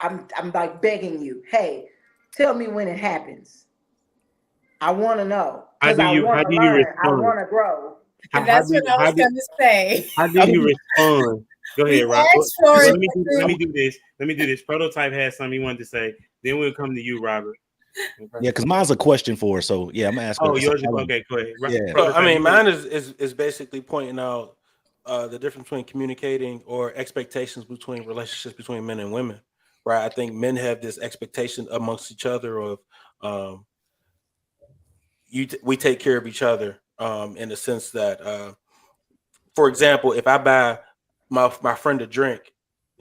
I'm like begging you, hey, tell me when it happens. I want to know because I want How to do you learn. I respond? want to grow. That's what I was gonna say. How do I you mean, respond? Go We ahead, Rob. Well, asked for let it. me do this. Let me do this. Prototype has something he wanted to say. Then we'll come to you, Robert. Okay. yeah, because mine's a question for her. So yeah, I'm gonna ask her. Oh, yours. Okay, go ahead. Yeah. So I Prototype. mean, mine is basically pointing out the difference between communicating or expectations between relationships between men and women. Right. I think men have this expectation amongst each other of um, we take care of each other in the sense that for example, if I buy my friend a drink,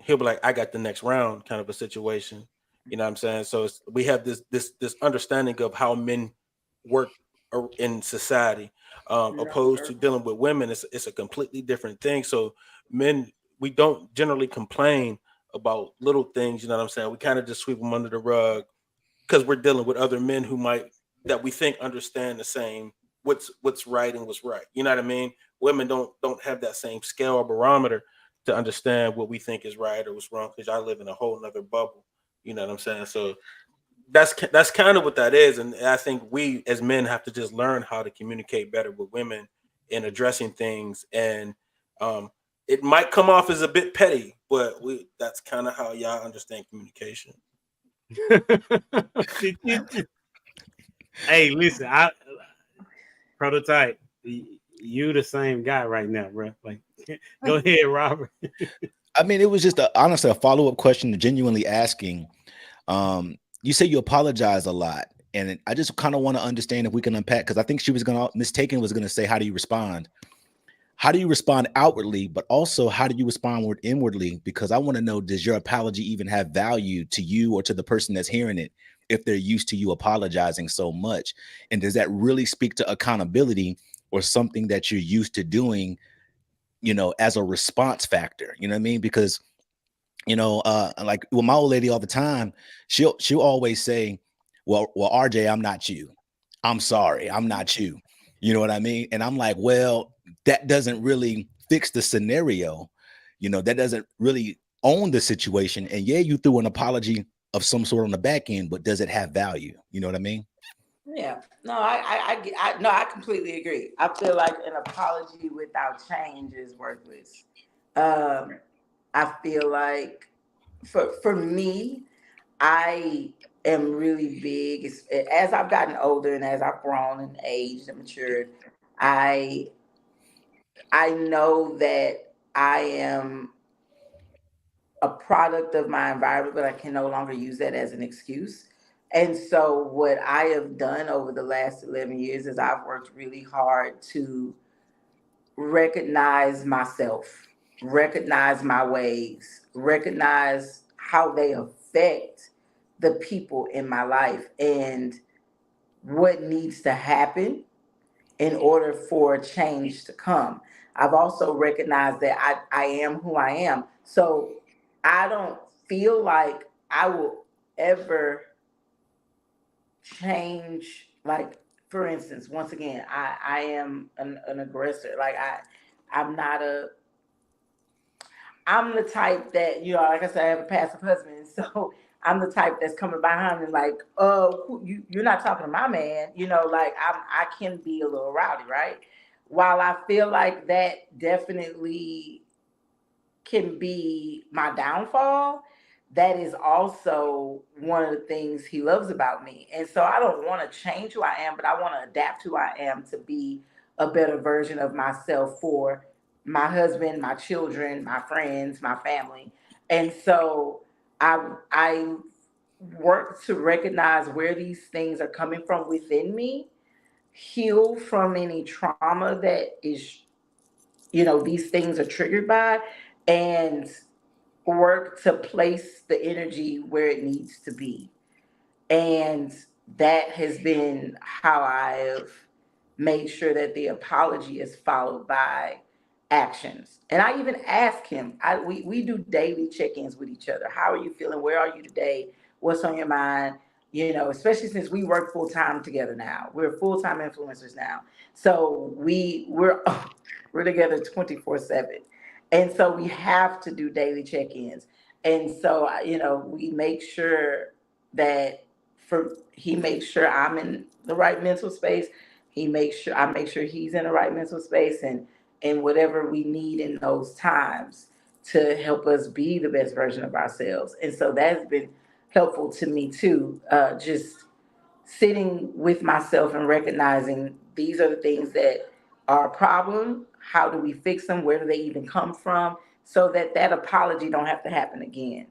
he'll be like, "I got the next round," kind of a situation. You know what I'm saying? So we have this understanding of how men work in society, opposed to dealing with women. It's a completely different thing. So men, we don't generally complain about little things. You know what I'm saying? We kind of just sweep them under the rug because we're dealing with other men who might that we think understand the same what's right and what's right. You know what I mean? Women don't have that same scale or barometer to understand what we think is right or what's wrong because I live in a whole nother bubble. You know what I'm saying? So that's kind of what that is, and I think we as men have to just learn how to communicate better with women in addressing things, and um, it might come off as a bit petty, but we that's kind of how y'all understand communication. Hey, listen, I prototype. You the same guy right now, bro. Like, go ahead, Robert. I mean, it was just honestly a follow-up question, genuinely asking. You say you apologize a lot, and I just kind of want to understand if we can unpack because I think she was gonna mistaken was gonna say, how do you respond? How do you respond outwardly, but also how do you respond inwardly? Because I want to know, does your apology even have value to you or to the person that's hearing it if they're used to you apologizing so much? And does that really speak to accountability or something that you're used to doing, as a response factor? You know what I mean? Because, like with my old lady all the time, she'll always say, well, RJ, I'm not you. I'm sorry, I'm not you. You know what I mean? And I'm like, well, that doesn't really fix the scenario. That doesn't really own the situation. And yeah, you threw an apology of some sort on the back end, but does it have value? You know what I mean? Yeah, no, no, I completely agree. I feel like an apology without change is worthless. Um, I feel like for me, I am really big as I've gotten older and as I've grown and aged and matured. I I know that I am a product of my environment, but I can no longer use that as an excuse. And so, what I have done over the last 11 years is I've worked really hard to recognize myself, recognize my ways, recognize how they affect the people in my life and what needs to happen in order for change to come. I've also recognized that I am who I am. So I don't feel like I will ever change. Like, for instance, once again, I am an aggressor. Like I'm not a I'm the type that, like I said, I have a passive husband. So I'm the type that's coming behind and like, oh, you're not talking to my man. Like I can be a little rowdy, right? While I feel like that definitely can be my downfall, that is also one of the things he loves about me. And so I don't want to change who I am, but I want to adapt who I am to be a better version of myself for my husband, my children, my friends, my family. And so I work to recognize where these things are coming from within me, heal from any trauma that is, these things are triggered by, and work to place the energy where it needs to be. And that has been how I've made sure that the apology is followed by actions. And I even ask him, we do daily check-ins with each other. How are you feeling? Where are you today? What's on your mind? Especially since we work full time together now. We're full-time influencers now. So we're we're together 24/7. And so we have to do daily check-ins. And so we make sure that he makes sure I'm in the right mental space. I make sure he's in the right mental space, and whatever we need in those times to help us be the best version of ourselves. And so that's been helpful to me too. Just sitting with myself and recognizing these are the things that are a problem. How do we fix them? Where do they even come from? So that apology don't have to happen again.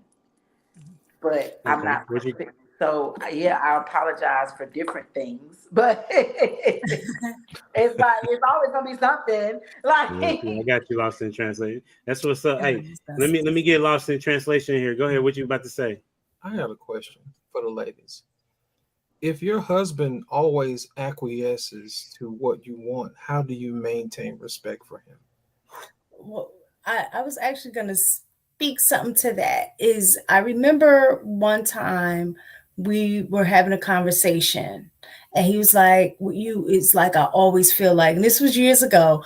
But I'm Okay. not perfect. So yeah, I apologize for different things, but it's always gonna be something. Yeah, I got you lost in translation. That's what's up. Hey, let me get lost in translation here. Go ahead. What you about to say? I have a question for the ladies. If your husband always acquiesces to what you want, how do you maintain respect for him? Well, I was actually going to speak something to that. Is I remember one time we were having a conversation, and he was like, "You, it's like I always feel like," and this was years ago.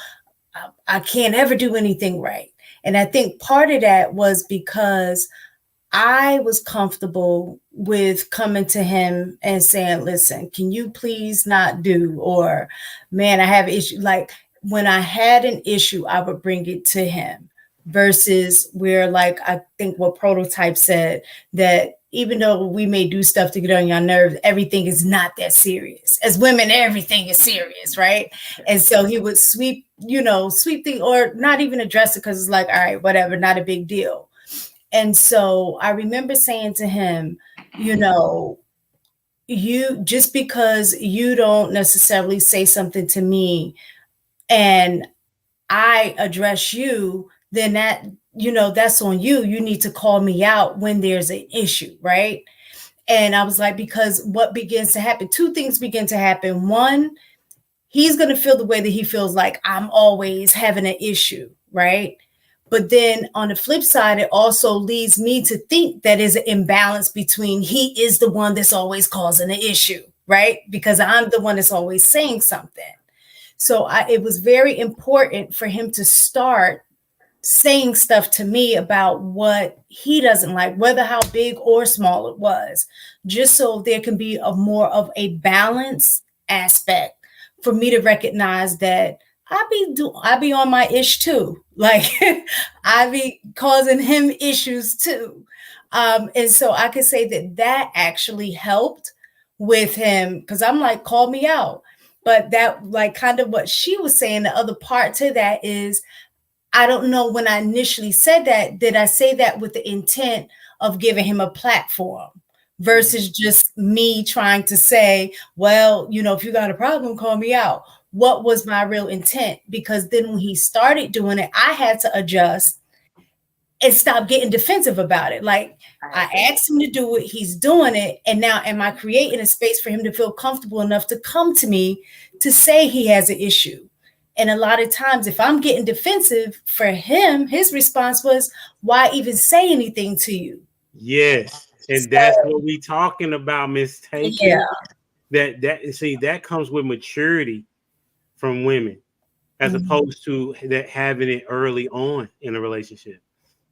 I can't ever do anything right, and I think part of that was because I was comfortable with coming to him and saying, listen, can you please not do, or man, I have issue. Like when I had an issue, I would bring it to him versus where, like, I think what Prototype said, that even though we may do stuff to get on your nerves, everything is not that serious. As women, everything is serious, right? And so he would sweep the, or not even address it because it's like, all right, whatever, not a big deal. And so I remember saying to him, you just because you don't necessarily say something to me and I address you, then that's on you. You need to call me out when there's an issue, right? And I was like, because what begins to happen, two things begin to happen. One, he's going to feel the way that he feels like I'm always having an issue, right? But then on the flip side, it also leads me to think that is an imbalance between he is the one that's always causing the issue, right? Because I'm the one that's always saying something. So it was very important for him to start saying stuff to me about what he doesn't like, whether how big or small it was, just so there can be a more of a balance aspect for me to recognize that I be on my ish too. Like I be causing him issues too. And so I could say that actually helped with him because I'm like, call me out. But that, like, kind of what she was saying, the other part to that is I don't know, when I initially said that, did I say that with the intent of giving him a platform versus just me trying to say, well, if you got a problem, call me out? What was my real intent? Because then when he started doing it, I had to adjust and stop getting defensive about it. Like, I asked him to do it, he's doing it, and now am I creating a space for him to feel comfortable enough to come to me to say he has an issue? And a lot of times, if I'm getting defensive, for him, his response was, why even say anything to you? Yes. And that's what we talking about, Miss Taken. Yeah. That comes with maturity from women, as opposed to that having it early on in a relationship,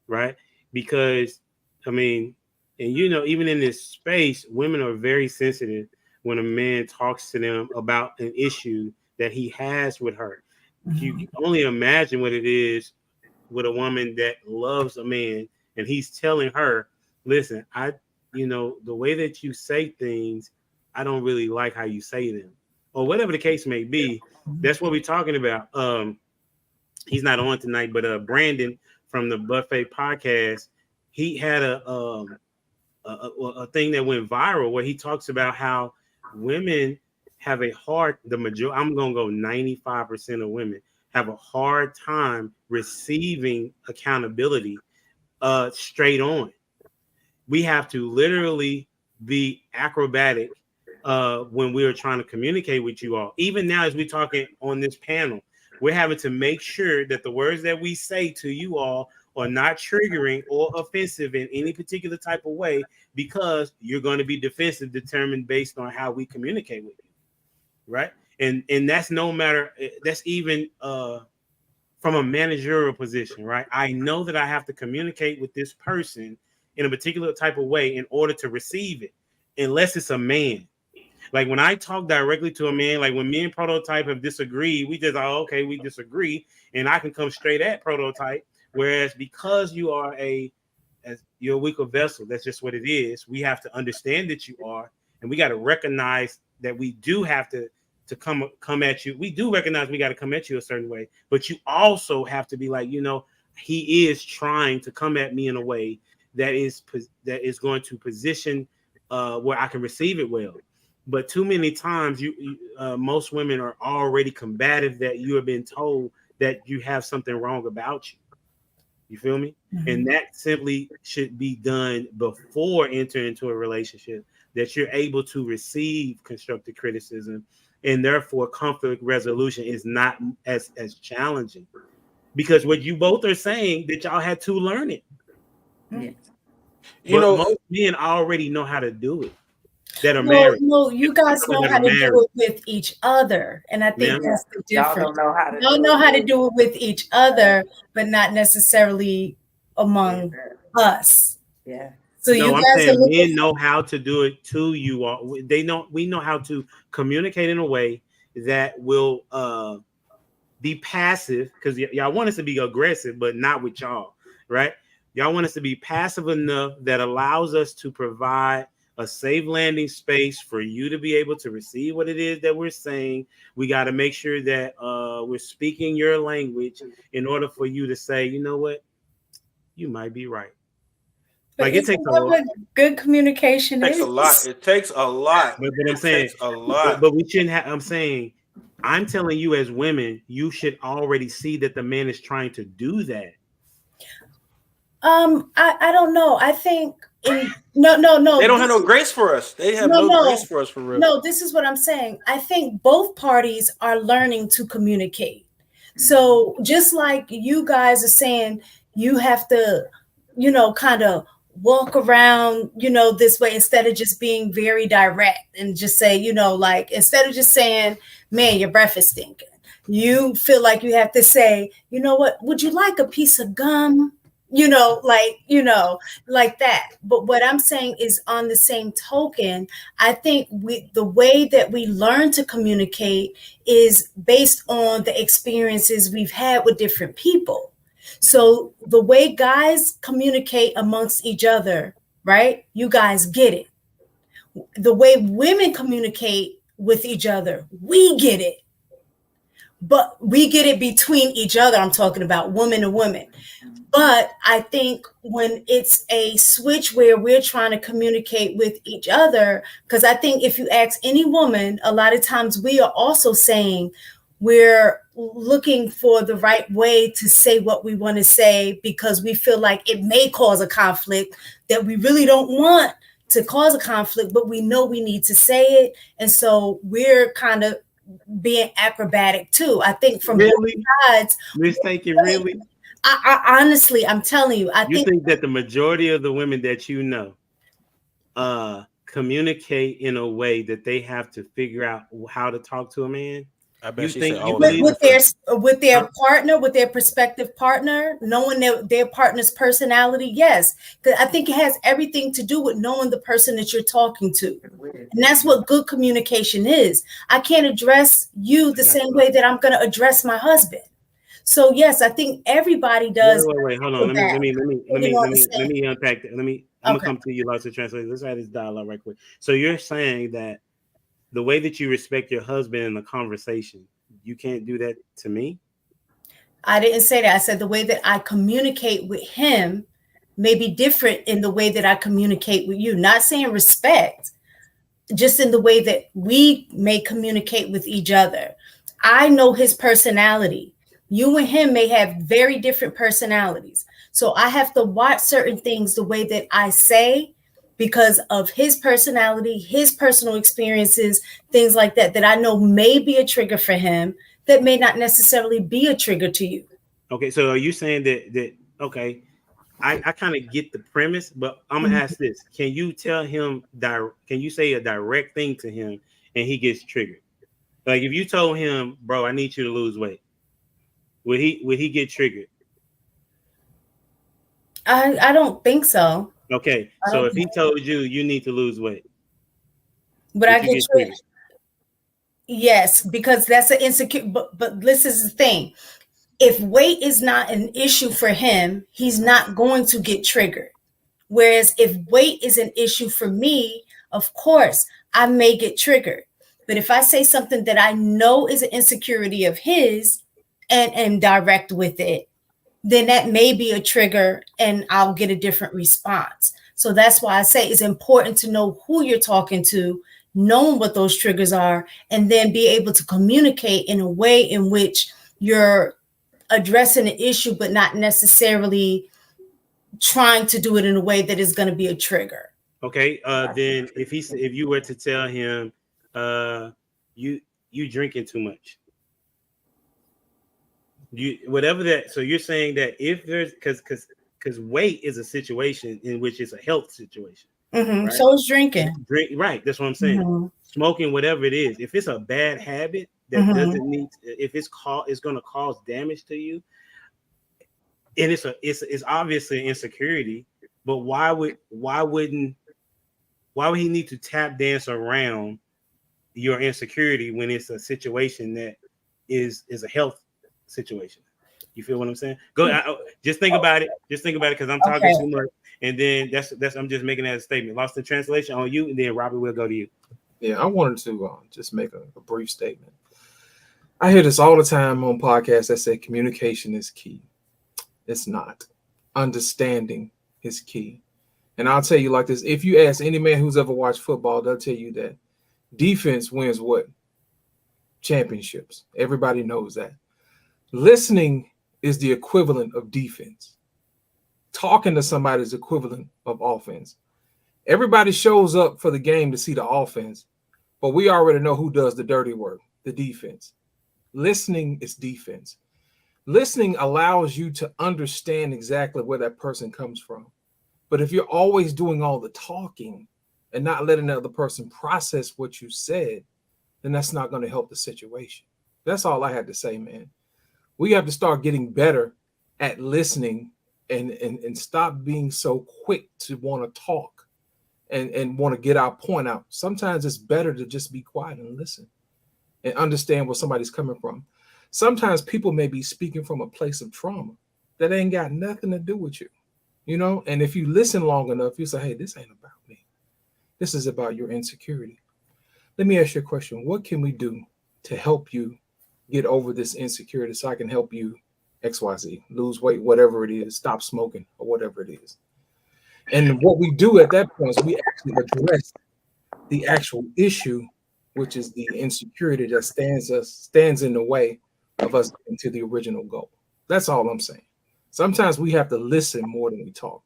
right? Because and even in this space, women are very sensitive when a man talks to them about an issue that he has with her. You can only imagine what it is with a woman that loves a man and he's telling her, listen, the way that you say things, I don't really like how you say them, or whatever the case may be. That's what we're talking about. He's not on tonight, but Brandon from the Buffet podcast, he had a thing that went viral where he talks about how women have I'm gonna go 95% of women have a hard time receiving accountability straight on. We have to literally be acrobatic when we are trying to communicate with you all. Even now, as we're talking on this panel, we're having to make sure that the words that we say to you all are not triggering or offensive in any particular type of way, because you're going to be defensive, determined based on how we communicate with you, right? And that's no matter, that's even from a managerial position, right? I know that I have to communicate with this person in a particular type of way in order to receive it, unless it's a man. Like when I talk directly to a man, like when me and Prototype have disagreed, we just, okay, we disagree, and I can come straight at Prototype. Whereas because you're a weaker vessel, that's just what it is. We have to understand that you are, and we got to recognize that we do have to come at you. We do recognize we got to come at you a certain way, but you also have to be like, he is trying to come at me in a way that is going to position where I can receive it well. But too many times, most women are already combative, that you have been told that you have something wrong about you. You feel me? And that simply should be done before entering into a relationship, that you're able to receive constructive criticism, and therefore conflict resolution is not as challenging, because what you both are saying, that y'all had to learn it. Yes. But most men already know how to do it that are married. No, you guys know how to do it with each other, and I think that's the difference. Y'all don't know how to y'all know how to do it with each other, but not necessarily among us. Yeah. So no, you I'm guys saying men know how to do it to you all. We know how to communicate in a way that will be passive, because y'all want us to be aggressive, but not with y'all, right? Y'all want us to be passive enough that allows us to provide a safe landing space for you to be able to receive what it is that we're saying. We got to make sure that we're speaking your language in order for you to say, you know what, you might be right. But like, it takes a lot. Good communication. It takes a lot. It takes a lot. But I'm saying a lot. But we shouldn't have. I'm telling you, as women, you should already see that the man is trying to do that. I don't know. I think no. They don't have no grace for us. They have no grace for us, for real. No, this is what I'm saying. I think both parties are learning to communicate. So just like you guys are saying, you have to, kind of walk around, this way, instead of just being very direct and just say, like, instead of just saying, man, your breath is stinking, you feel like you have to say, you know what, would you like a piece of gum? Like that. But what I'm saying is, on the same token, I think the way that we learn to communicate is based on the experiences we've had with different people. So the way guys communicate amongst each other, right? You guys get it. The way women communicate with each other, we get it. but we get it between each other. I'm talking about woman to woman. But I think when it's a switch where we're trying to communicate with each other, because I think if you ask any woman, a lot of times we are also saying we're looking for the right way to say what we want to say because we feel like it may cause a conflict that we really don't want to cause a conflict, but we know we need to say it. And so we're kind of being acrobatic too. I think from both sides. Mistaken, really? I honestly, I'm telling you, I think that the majority of the women that you know communicate in a way that they have to figure out how to talk to a man? I bet you think you believe with their partner, with their prospective partner, knowing their partner's personality, yes. Because I think it has everything to do with knowing the person that you're talking to. And that's what good communication is. I can't address you the same way that I'm going to address my husband. So yes, I think everybody does. Wait, hold on. Let me unpack that. I'm gonna come to you, lots of translators. Let's have this dialogue right quick. So you're saying that the way that you respect your husband in the conversation, you can't do that to me? I didn't say that. I said the way that I communicate with him may be different in the way that I communicate with you. Not saying respect, just in the way that we may communicate with each other. I know his personality. You and him may have very different personalities. So I have to watch certain things the way that I say because of his personality, his personal experiences, things like that, that I know may be a trigger for him that may not necessarily be a trigger to you. Okay, so are you saying that okay, I kind of get the premise, but I'm gonna ask this. Can you tell him, can you say a direct thing to him and he gets triggered? Like if you told him, bro, I need you to lose weight, would he get triggered? I don't think so. Okay, so if he told you you need to lose weight, would I get triggered? Yes, because that's an insecure. But this is the thing: if weight is not an issue for him, he's not going to get triggered. Whereas if weight is an issue for me, of course, I may get triggered. But if I say something that I know is an insecurity of his and direct with it, then that may be a trigger and I'll get a different response. So that's why I say it's important to know who you're talking to, knowing what those triggers are, and then be able to communicate in a way in which you're addressing the issue, but not necessarily trying to do it in a way that is going to be a trigger. Okay. Then if you were to tell him, you drinking too much, whatever that. So you're saying that if there's because weight is a situation in which it's a health situation. Mm-hmm. Right? So is drinking. Right. That's what I'm saying. Mm-hmm. Smoking, whatever it is, if it's a bad habit that doesn't need, if it's going to cause damage to you, and it's obviously insecurity. But why would he need to tap dance around your insecurity when it's a situation that is a health situation? You feel what I'm saying? Just think about it. Just think about it because I'm talking too much. And then that's I'm just making that a statement. Lost in translation on you, and then Robert will go to you. Yeah, I wanted to just make a brief statement. I hear this all the time on podcasts that say communication is key. It's not. Understanding is key. And I'll tell you like this. If you ask any man who's ever watched football, they'll tell you that defense wins what? Championships. Everybody knows that. Listening is the equivalent of defense. Talking to somebody is equivalent of offense. Everybody shows up for the game to see the offense, but we already know who does the dirty work, the defense. Listening is defense. Listening allows you to understand exactly where that person comes from. But if you're always doing all the talking and not letting the other person process what you said, then that's not going to help the situation. That's all I had to say, man. We have to start getting better at listening and stop being so quick to want to talk and want to get our point out. Sometimes it's better to just be quiet and listen and understand where somebody's coming from. Sometimes people may be speaking from a place of trauma that ain't got nothing to do with you, you know? And if you listen long enough, you say, hey, this ain't about me. This is about your insecurity. Let me ask you a question. What can we do to help you get over this insecurity so I can help you XYZ, lose weight, whatever it is, stop smoking or whatever it is. And what we do at that point is we actually address the actual issue, which is the insecurity that stands in the way of us getting to the original goal. That's all I'm saying. Sometimes we have to listen more than we talk.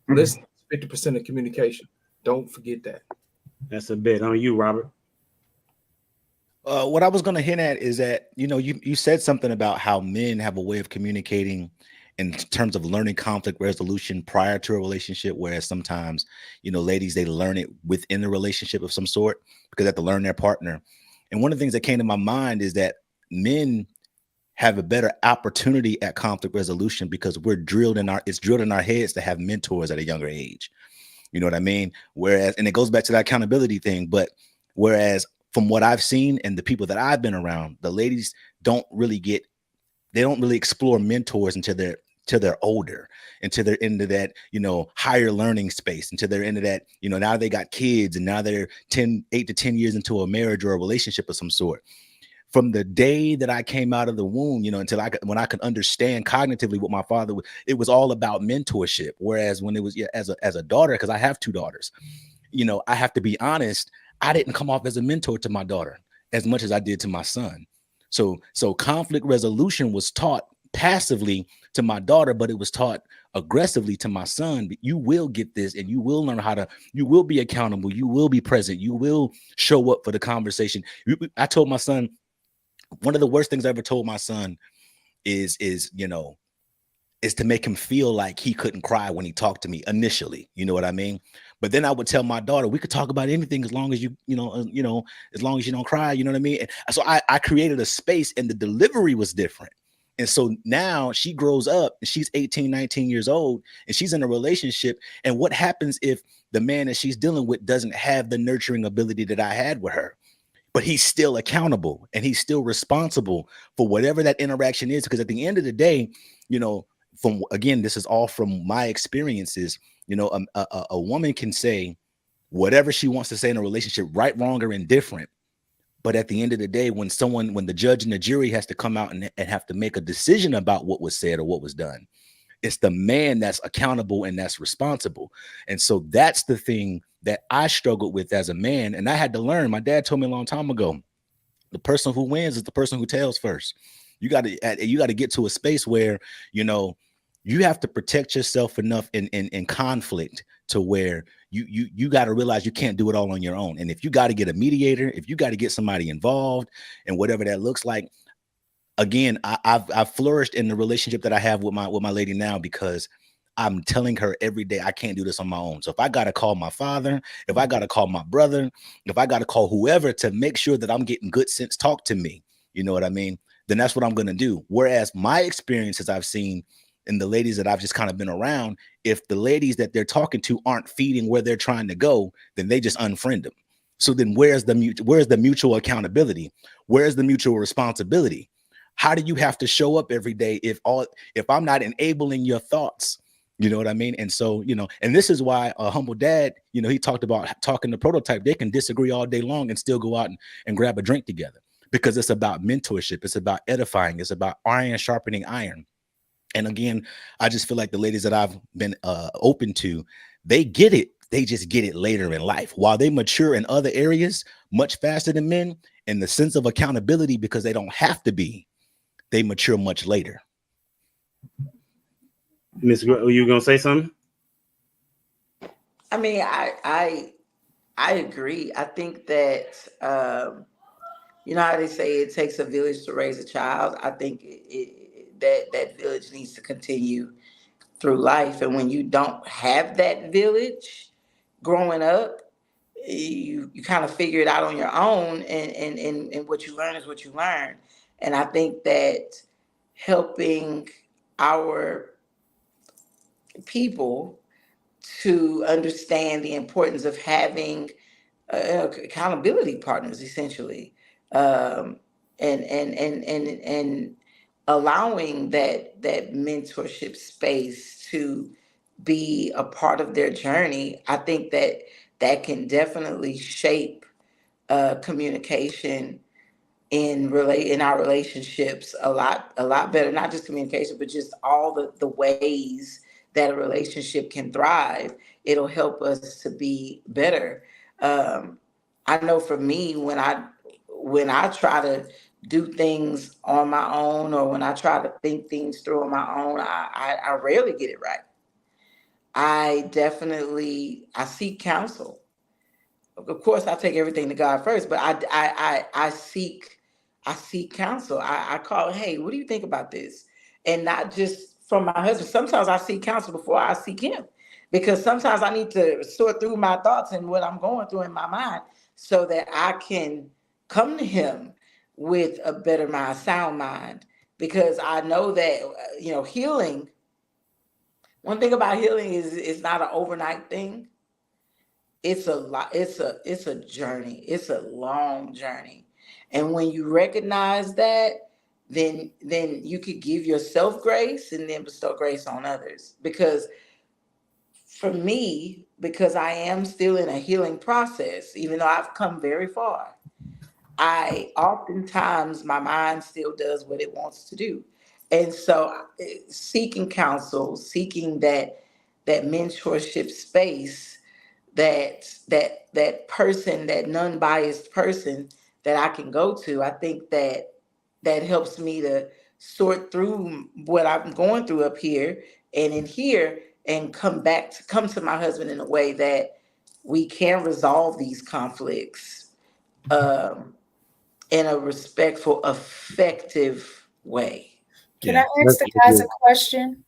Listen, 50% of communication. Don't forget that. That's a bet on you, Robert. What I was going to hint at is that, you said something about how men have a way of communicating in terms of learning conflict resolution prior to a relationship, whereas sometimes, ladies, they learn it within the relationship of some sort because they have to learn their partner. And one of the things that came to my mind is that men have a better opportunity at conflict resolution because it's drilled in our heads to have mentors at a younger age. You know what I mean? Whereas, and it goes back to that accountability thing, but whereas from what I've seen and the people that I've been around, the ladies don't really explore mentors until they're older, until they're into that, higher learning space, until they're into that, now they got kids and now they're 8 to 10 years into a marriage or a relationship of some sort. From the day that I came out of the womb, when I could understand cognitively what my father was, it was all about mentorship. Whereas when it was as a daughter, because I have 2 daughters, I have to be honest, I didn't come off as a mentor to my daughter as much as I did to my son. So conflict resolution was taught passively to my daughter, but it was taught aggressively to my son. You will get this, and you will learn you will be accountable. You will be present. You will show up for the conversation. I told my son, one of the worst things I ever told my son is to make him feel like he couldn't cry when he talked to me initially. You know what I mean? But then I would tell my daughter, we could talk about anything as long as as long as you don't cry. You know what I mean? And so I created a space, and the delivery was different. And so now she grows up and she's 18, 19 years old, and she's in a relationship. And what happens if the man that she's dealing with doesn't have the nurturing ability that I had with her? But he's still accountable and he's still responsible for whatever that interaction is. Because at the end of the day, this is all from my experiences. A woman can say whatever she wants to say in a relationship, right, wrong, or indifferent. But at the end of the day, when the judge and the jury has to come out and have to make a decision about what was said or what was done, it's the man that's accountable and that's responsible. And so that's the thing that I struggled with as a man. And I had to learn. My dad told me a long time ago, the person who wins is the person who tells first. You got to get to a space where, you have to protect yourself enough in conflict to where you got to realize you can't do it all on your own. And if you got to get a mediator, if you got to get somebody involved and whatever that looks like, again, I've flourished in the relationship that I have with my lady now because I'm telling her every day I can't do this on my own. So if I got to call my father, if I got to call my brother, if I got to call whoever to make sure that I'm getting good sense talk to me, you know what I mean? Then that's what I'm going to do. Whereas my experiences I've seen in the ladies that I've just kind of been around, if the ladies that they're talking to aren't feeding where they're trying to go, then they just unfriend them. So then where's the mutual accountability? Where's the mutual responsibility? How do you have to show up every day if I'm not enabling your thoughts? You know what I mean? And so, and this is why a humble dad, he talked about talking to prototype. They can disagree all day long and still go out and grab a drink together because it's about mentorship. It's about edifying. It's about iron sharpening iron. And again, I just feel like the ladies that I've been open to, they get it. They just get it later in life while they mature in other areas much faster than men. And the sense of accountability, because they don't have to be, they mature much later. Miss, are you gonna say something? I mean, I agree. I think that you know how they say it takes a village to raise a child. I think that village needs to continue through life, and when you don't have that village growing up, you kind of figure it out on your own, and what you learn is what you learn. And I think that helping our people to understand the importance of having accountability partners, essentially, and allowing that mentorship space to be a part of their journey. I think that can definitely shape communication in our relationships a lot better, not just communication, but just all the ways that a relationship can thrive. It'll help us to be better. um, I know for me, when I try to do things on my own, or when I try to think things through on my own, I rarely get it right. I seek counsel. Of course, I take everything to God first, but I seek counsel. I call, hey, what do you think about this? And not just from my husband. Sometimes I seek counsel before I seek him, because sometimes I need to sort through my thoughts and what I'm going through in my mind, so that I can come to him with a better mind, sound mind. Because I know that healing. One thing about healing is it's not an overnight thing. It's a lot. It's a journey. It's a long journey. And when you recognize that, then you could give yourself grace and then bestow grace on others. Because for me, because I am still in a healing process, even though I've come very far, I oftentimes my mind still does what it wants to do. And so seeking counsel, seeking that mentorship space, that person, that non-biased person that I can go to, I think that helps me to sort through what I'm going through up here and in here, and come to my husband in a way that we can resolve these conflicts, um, in a respectful, effective way. Can Yeah, I ask that's the guys a good. question?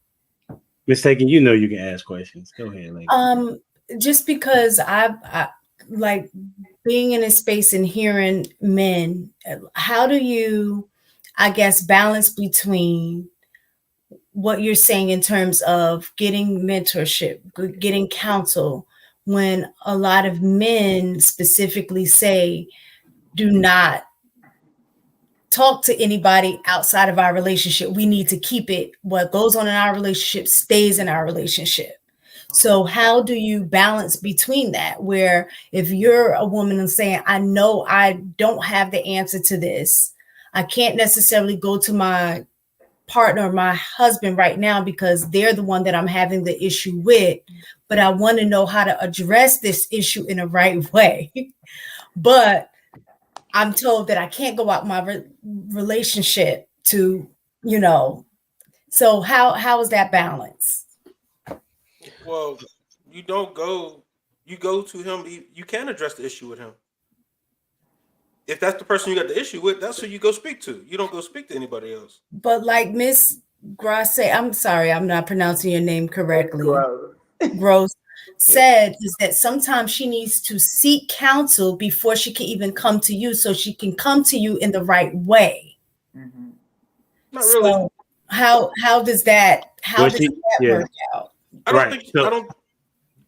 Mistaken, you can ask questions. Go ahead, lady. Just because I like being in a space and hearing men, how do you, I guess, balance between what you're saying in terms of getting mentorship, getting counsel, when a lot of men specifically say, do not talk to anybody outside of our relationship. We need to keep it. What goes on in our relationship stays in our relationship. So how do you balance between that? Where if you're a woman and saying, I know I don't have the answer to this, I can't necessarily go to my partner, my husband right now, because they're the one that I'm having the issue with, but I want to know how to address this issue in a right way. But I'm told that I can't go out my relationship to, you know. So how is that balance? Well, you don't go. You go to him. You can address the issue with him. If that's the person you got the issue with, that's who you go speak to. You don't go speak to anybody else. But like Miss Grasse, I'm sorry, I'm not pronouncing your name correctly. Gross. Gross said is that sometimes she needs to seek counsel before she can even come to you, so she can come to you in the right way. Mhm. Not really. So how does that Well, she, yeah, work out? I don't right. think. I So don't.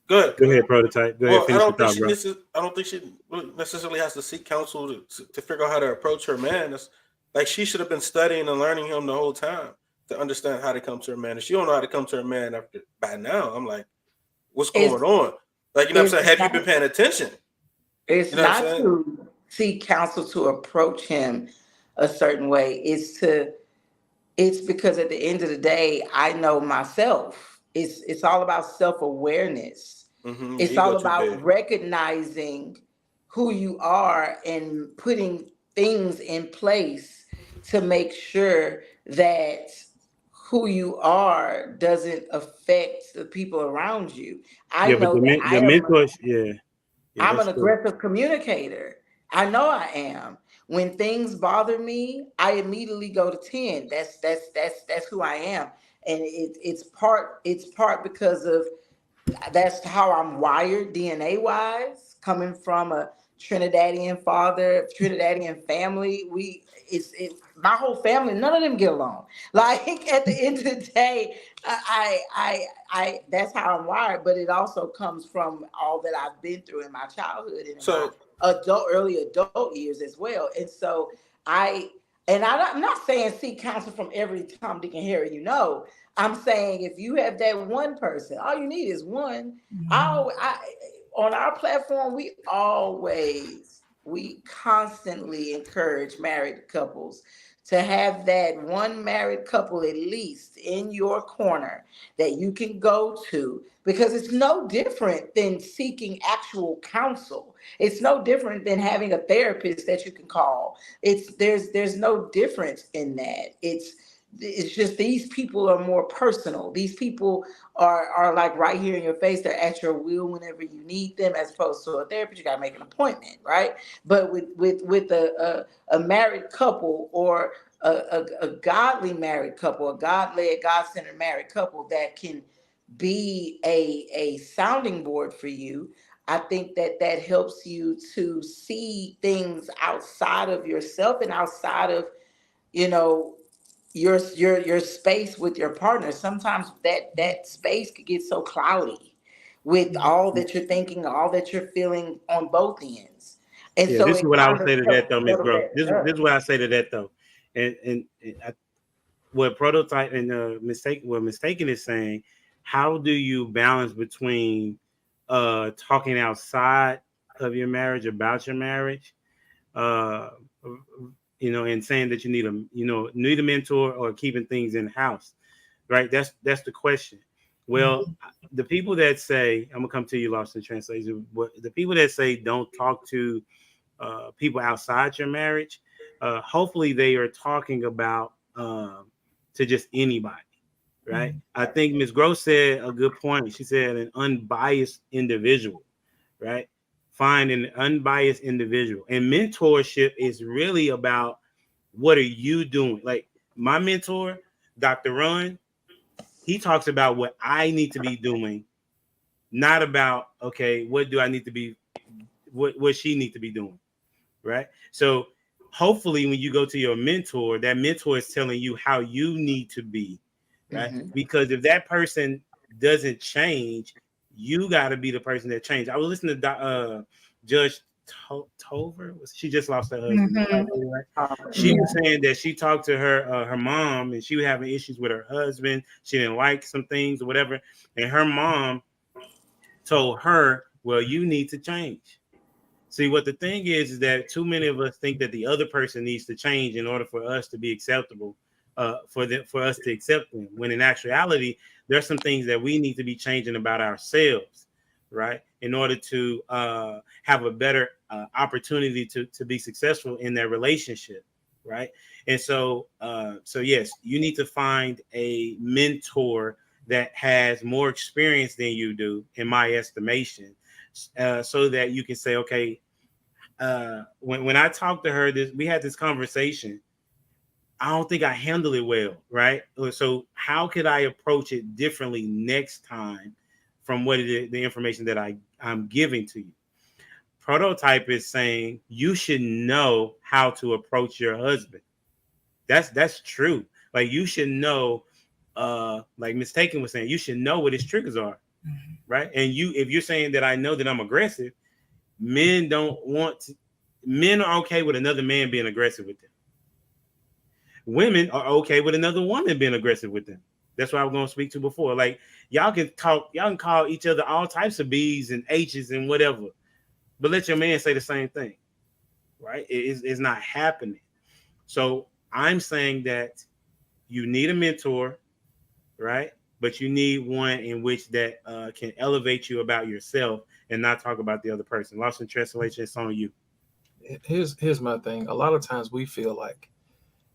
Good. go ahead, prototype. Go ahead, Well, finish your thought, bro. I don't think she really necessarily has to seek counsel to figure out how to approach her man. That's like she should have been studying and learning him the whole time to understand how to come to her man. If she don't know how to come to her man after by now, I'm like, what's It's going on? Like, you know what I'm it's saying? Have you been not paying attention? it's You know what I'm not saying? to seek counsel to approach him a certain way. It's because at the end of the day, I know myself. It's all about self-awareness. Your It's ego all too big. about recognizing who you are and putting things in place to make sure that who you are doesn't affect the people around you. I Yeah, but know that the mentor, yeah, yeah, I'm that's an true. aggressive communicator. I know I am. When things bother me, I immediately go to 10. That's who I am. And it's part because of that's how I'm wired DNA wise, coming from a Trinidadian father, Trinidadian family. It's my whole family, none of them get along. Like at the end of the day, I that's how I'm wired, but it also comes from all that I've been through in my childhood and in my So early adult years as well. And so I I'm not saying seek counsel from every Tom, Dick, and Harry I'm saying if you have that one person, all you need is one. I On our platform, we always we constantly encourage married couples to have that one married couple at least in your corner that you can go to, because it's no different than seeking actual counsel. It's no different than having a therapist that you can call. There's no difference in that. It's just these people are more personal. These people are like right here in your face. They're at your will whenever you need them, as opposed to a therapist. You got to make an appointment, right? But with a married couple, or a godly married couple, a God-led, God-centered married couple that can be a sounding board for you, I think that that helps you to see things outside of yourself and outside of, you know, your space with your partner. Sometimes that space could get so cloudy with all that you're thinking, all that you're feeling on both ends, and Yeah, so this is it what I would kind of say to that helps though, Miss settle Gross. that This stuff. is what I say to that though, and what prototype and mistaken is saying, how do you balance between talking outside of your marriage about your marriage, uh and saying that you need a mentor, or keeping things in house, right? That's the question. Well, the people that say, I'm gonna come to you, lost in translation, the people that say don't talk to people outside your marriage, hopefully they are talking about to just anybody, right? I think Ms. Gross said a good point. She said an unbiased individual, right? Find an unbiased individual. And mentorship is really about, what are you doing? Like my mentor, Dr. Ron, he talks about what I need to be doing, not about, okay, what do I need to be, what she need to be doing, right? So hopefully when you go to your mentor, that mentor is telling you how you need to be, right? Hmm. Because if that person doesn't change, you got to be the person that changed. I was listening to Judge Tover. She just lost her husband. Mhm. Right? She Yeah. was saying that she talked to her mom, and she was having issues with her husband. She didn't like some things or whatever, and her mom told her, well, you need to change. See, what the thing is that too many of us think that the other person needs to change in order for us to be acceptable, for us to accept them. When in actuality, there's some things that we need to be changing about ourselves, right? In order to have a better opportunity to be successful in that relationship, right? And so yes, you need to find a mentor that has more experience than you do, in my estimation, so that you can say, okay, when I talked to her, we had this conversation. I don't think I handled it well, right? So how could I approach it differently next time from what it is, the information that I'm giving to you? Prototype is saying you should know how to approach your husband. That's true. Like you should know, like Mistaken was saying, you should know what his triggers are, right? And if you're saying that I know that I'm aggressive, men don't want to, men are okay with another man being aggressive with them. Women are okay with another woman being aggressive with them. That's what I was going to speak to before. Like y'all can call each other all types of B's and H's and whatever, but let your man say the same thing, right? It's not happening. So I'm saying that you need a mentor, right? But you need one in which that can elevate you about yourself and not talk about the other person. Lost in translation, it's on you. Here's my thing. A lot of times we feel like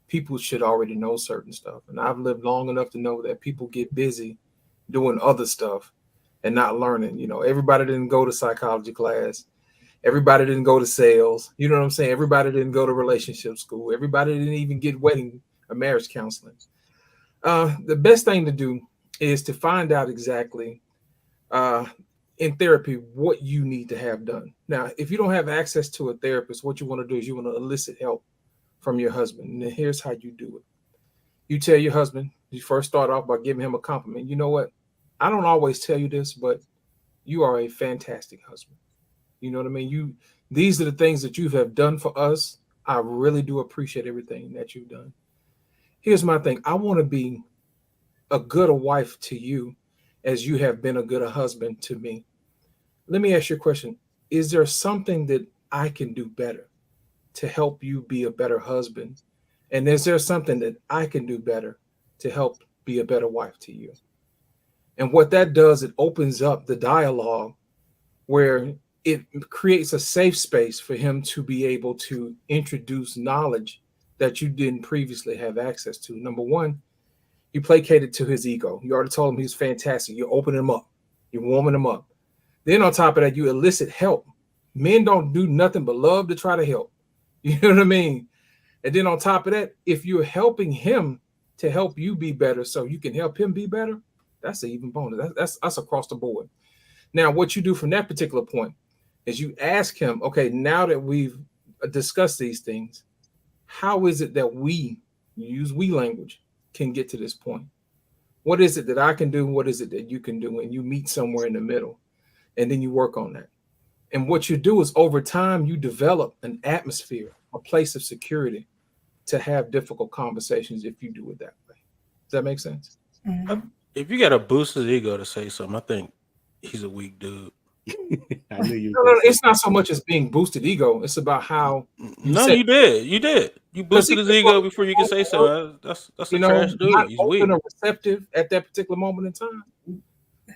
people should already know certain stuff, and I've lived long enough to know that people get busy doing other stuff and not learning. Everybody didn't go to psychology class. Everybody didn't go to sales. You know what I'm saying? Everybody didn't go to relationship school. Everybody didn't even get wedding or marriage counseling. The best thing to do is to find out exactly uh, in therapy what you need to have done. Now, if you don't have access to a therapist, what you want to do is you want to elicit help from your husband. And here's how you do it. You tell your husband, you first start off by giving him a compliment. You know what? I don't always tell you this, but you are a fantastic husband. You know what I mean? These are the things that you have done for us. I really do appreciate everything that you've done. Here's my thing. I want to be a good a wife to you as you have been a good a husband to me. Let me ask you a question. Is there something that I can do better to help you be a better husband? And is there something that I can do better to help be a better wife to you? And what that does, it opens up the dialogue where it creates a safe space for him to be able to introduce knowledge that you didn't previously have access to. Number one, you placated to his ego. You already told him he's fantastic. You're opening him up. You're warming him up. Then on top of that, you elicit help. Men don't do nothing but love to try to help. You know what I mean? And then on top of that, if you're helping him to help you be better so you can help him be better, that's an even bonus. That's across the board. Now, what you do from that particular point is you ask him, okay, now that we've discussed these things, how is it that we, use we language, can get to this point? What is it that I can do? What is it that you can do? And you meet somewhere in the middle, and then you work on that. And what you do is over time, you develop an atmosphere, a place of security to have difficult conversations if you do it that way. Does that make sense? Mhm. If you got to boost his ego to say something, I think he's a weak dude. I knew you. No, it's not so much as being boosted ego. It's about how You did. You boosted his ego before you can say something. That's a trash dude. not He's open weak. or receptive at that particular moment in time.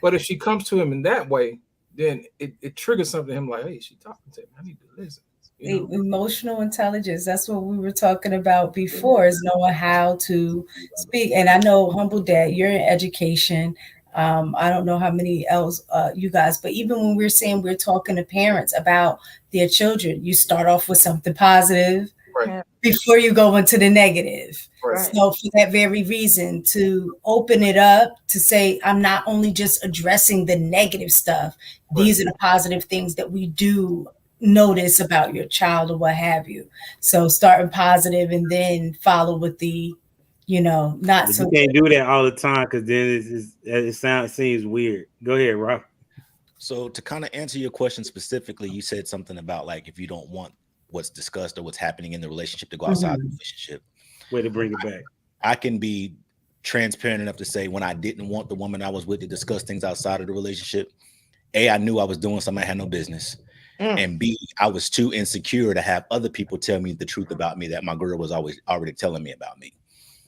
But if she comes to him in that way, then it triggers something to him like, hey, she's talking to me. I need to listen. Emotional intelligence, that's what we were talking about before, is knowing how to speak. And I know, Humbledad, you're in education. I don't know how many else you guys, but even when we're talking to parents about their children, you start off with something positive Right. before you go into the negative. Right. So for that very reason, to open it up, to say, I'm not only just addressing the negative stuff, these are the positive things that we do notice about your child or what have you. So starting positive and then follow with the, not But so. you can't do that all the time because then it seems weird. Go ahead, Rob. So to kind of answer your question specifically, you said something about like if you don't want what's discussed or what's happening in the relationship to go outside the relationship. Way to bring it back. I can be transparent enough to say when I didn't want the woman I was with to discuss things outside of the relationship, A, I knew I was doing something I had no business. And B, I was too insecure to have other people tell me the truth about me that my girl was always already telling me about me.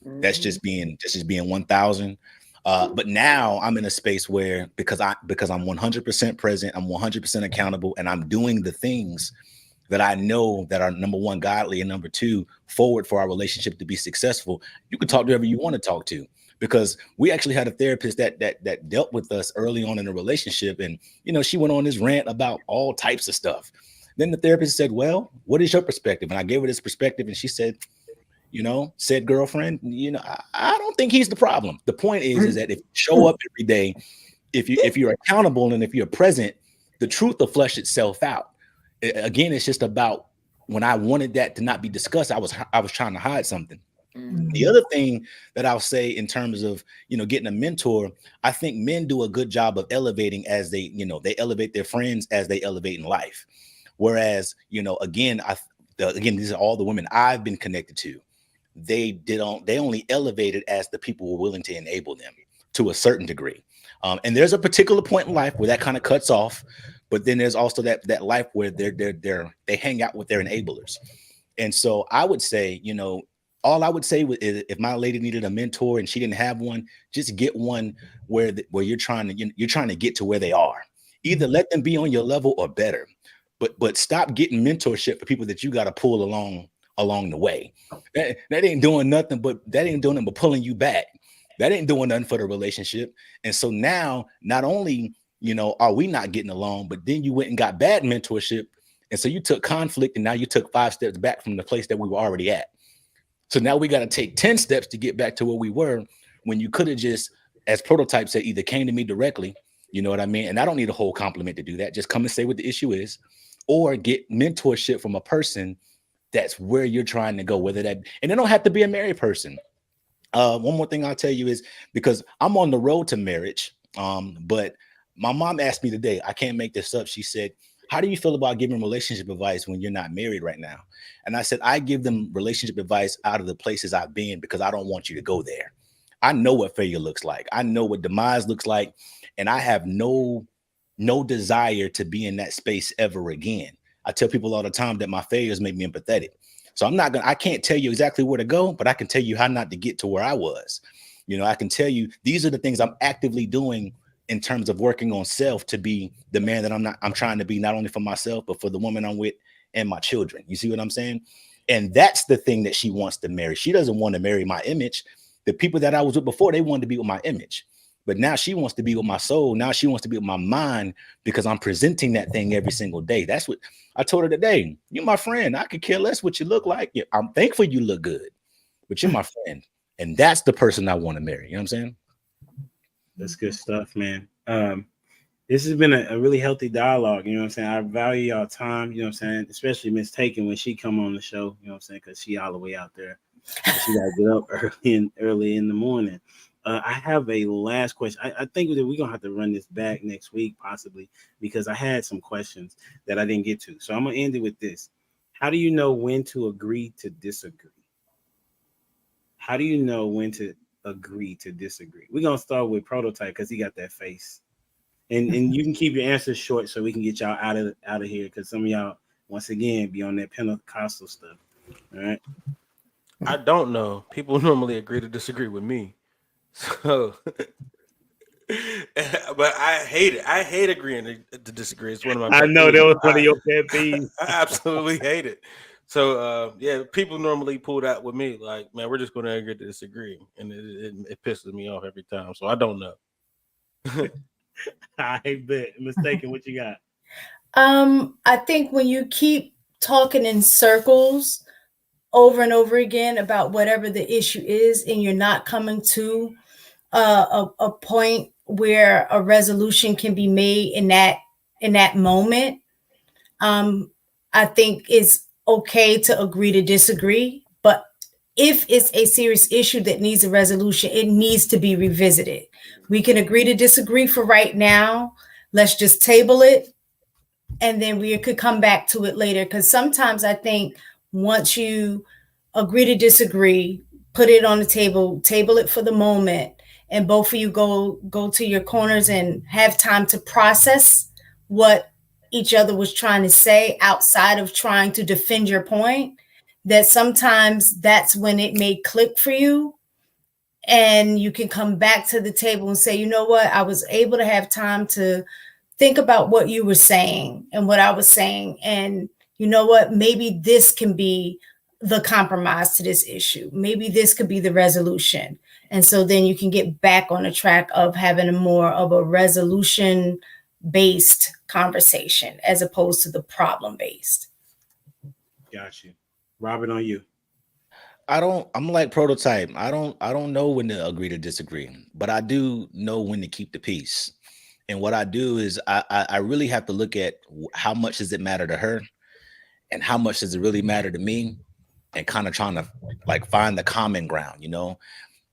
That's just being 1,000. But now I'm in a space where because I'm 100% present, I'm 100% accountable, and I'm doing the things that I know that are number one, godly, and number two, forward for our relationship to be successful. You can talk to whoever you want to talk to, because we actually had a therapist that dealt with us early on in the relationship. And, she went on this rant about all types of stuff. Then the therapist said, well, what is your perspective? And I gave her this perspective, and she said, said girlfriend, I don't think he's the problem. The point is that if you show up every day, if you're accountable and if you're present, the truth will flesh itself out. Again, it's just about when I wanted that to not be discussed, I was trying to hide something. The other thing that I'll say in terms of, getting a mentor, I think men do a good job of elevating as they elevate their friends as they elevate in life. Whereas, again, these are all the women I've been connected to. They only elevated as the people were willing to enable them to a certain degree. And there's a particular point in life where that kind of cuts off. But then there's also that life where they hang out with their enablers. And so I would say, all I would say is if my lady needed a mentor and she didn't have one, just get one where you're trying to get to where they are. Either let them be on your level or better, but stop getting mentorship for people that you got to pull along the way. That ain't doing nothing but pulling you back. That ain't doing nothing for the relationship. And so now, not only are we not getting along, but then you went and got bad mentorship. And so you took conflict and now you took 5 steps back from the place that we were already at. So now we got to take 10 steps to get back to where we were, when you could have just, as Prototype said, either came to me directly, you know what I mean? And I don't need a whole compliment to do that. Just come and say what the issue is, or get mentorship from a person that's where you're trying to go, and it don't have to be a married person. One more thing I'll tell you is, because I'm on the road to marriage, but my mom asked me today, I can't make this up. She said, how do you feel about giving relationship advice when you're not married right now? And I said, I give them relationship advice out of the places I've been, because I don't want you to go there. I know what failure looks like. I know what demise looks like. And I have no desire to be in that space ever again. I tell people all the time that my failures make me empathetic. So I can't tell you exactly where to go, but I can tell you how not to get to where I was. I can tell you these are the things I'm actively doing in terms of working on self to be the man that I'm trying to be, not only for myself, but for the woman I'm with and my children. You see what I'm saying? And that's the thing that she wants to marry. She doesn't want to marry my image. The people that I was with before, they wanted to be with my image. But now she wants to be with my soul. Now she wants to be with my mind because I'm presenting that thing every single day. That's what I told her today. You're my friend. I could care less what you look like. I'm thankful you look good, but you're my friend. And that's the person I want to marry. You know what I'm saying? That's good stuff, man. This has been a really healthy dialogue. You know what I'm saying? I value y'all time, you know what I'm saying? Especially Miss Taken when she come on the show, you know what I'm saying? Because she all the way out there. She got to get up early in the morning. I have a last question. I think that we're going to have to run this back next week, possibly, because I had some questions that I didn't get to. So I'm going to end it with this. How do you know when to agree to disagree? How do you know when to agree to disagree? We're going to start with Prototype because he got that face. And you can keep your answers short so we can get y'all out of here because some of y'all, once again, be on that Pentecostal stuff. All right. I don't know. People normally agree to disagree with me. So, but I hate it. I hate agreeing to disagree. It's one of my I pet know that peeves. was one of your pet peeves. I absolutely hate it. So, yeah, people normally pull that with me. Like, man, we're just going to agree to disagree. And it pisses me off every time. So I don't know. I bet. Mistaken. What you got? I think when you keep talking in circles over and over again about whatever the issue is, and you're not coming to a point where a resolution can be made in that moment, I think it's okay to agree to disagree. But if it's a serious issue that needs a resolution, it needs to be revisited. We can agree to disagree for right now. Let's just table it, and then we could come back to it later. Because sometimes I think once you agree to disagree, put it on the table it for the moment, and both of you go to your corners and have time to process what each other was trying to say outside of trying to defend your point, that sometimes that's when it may click for you, and you can come back to the table and say, you know what, I was able to have time to think about what you were saying and what I was saying. And you know what, maybe this can be the compromise to this issue. Maybe this could be the resolution. And so then you can get back on the track of having a more of a resolution based conversation as opposed to the problem based. Got you. Robert, on you. I'm like Prototype. I don't know when to agree to disagree, but I do know when to keep the peace. And what I do is I really have to look at how much does it matter to her and how much does it really matter to me, and kind of trying to like find the common ground,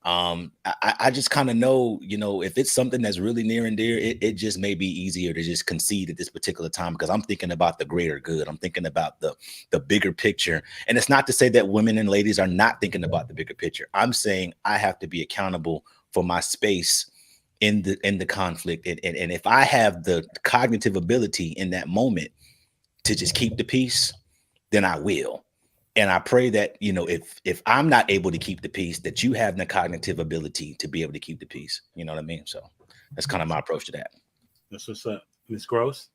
I just kind of know, if it's something that's really near and dear, it just may be easier to just concede at this particular time because I'm thinking about the greater good. I'm thinking about the bigger picture. And it's not to say that women and ladies are not thinking about the bigger picture. I'm saying I have to be accountable for my space in the conflict. And if I have the cognitive ability in that moment to just keep the peace, then I will. And I pray that, if I'm not able to keep the peace, that you have the cognitive ability to be able to keep the peace. You know what I mean? So that's kind of my approach to that. That's what's up. Ms. Gross?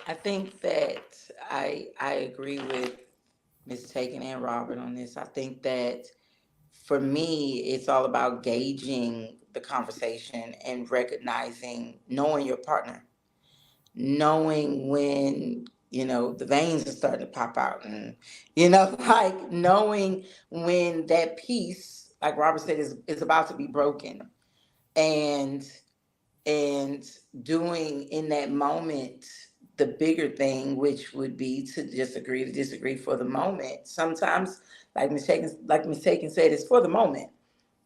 I think that I agree with Ms. Taken and Robert on this. I think that for me, it's all about gauging the conversation and recognizing, knowing your partner, knowing when, the veins are starting to pop out, and, like knowing when that piece, like Robert said, is about to be broken, and doing in that moment the bigger thing, which would be to disagree for the moment. Sometimes, like Mistaken said, it's for the moment.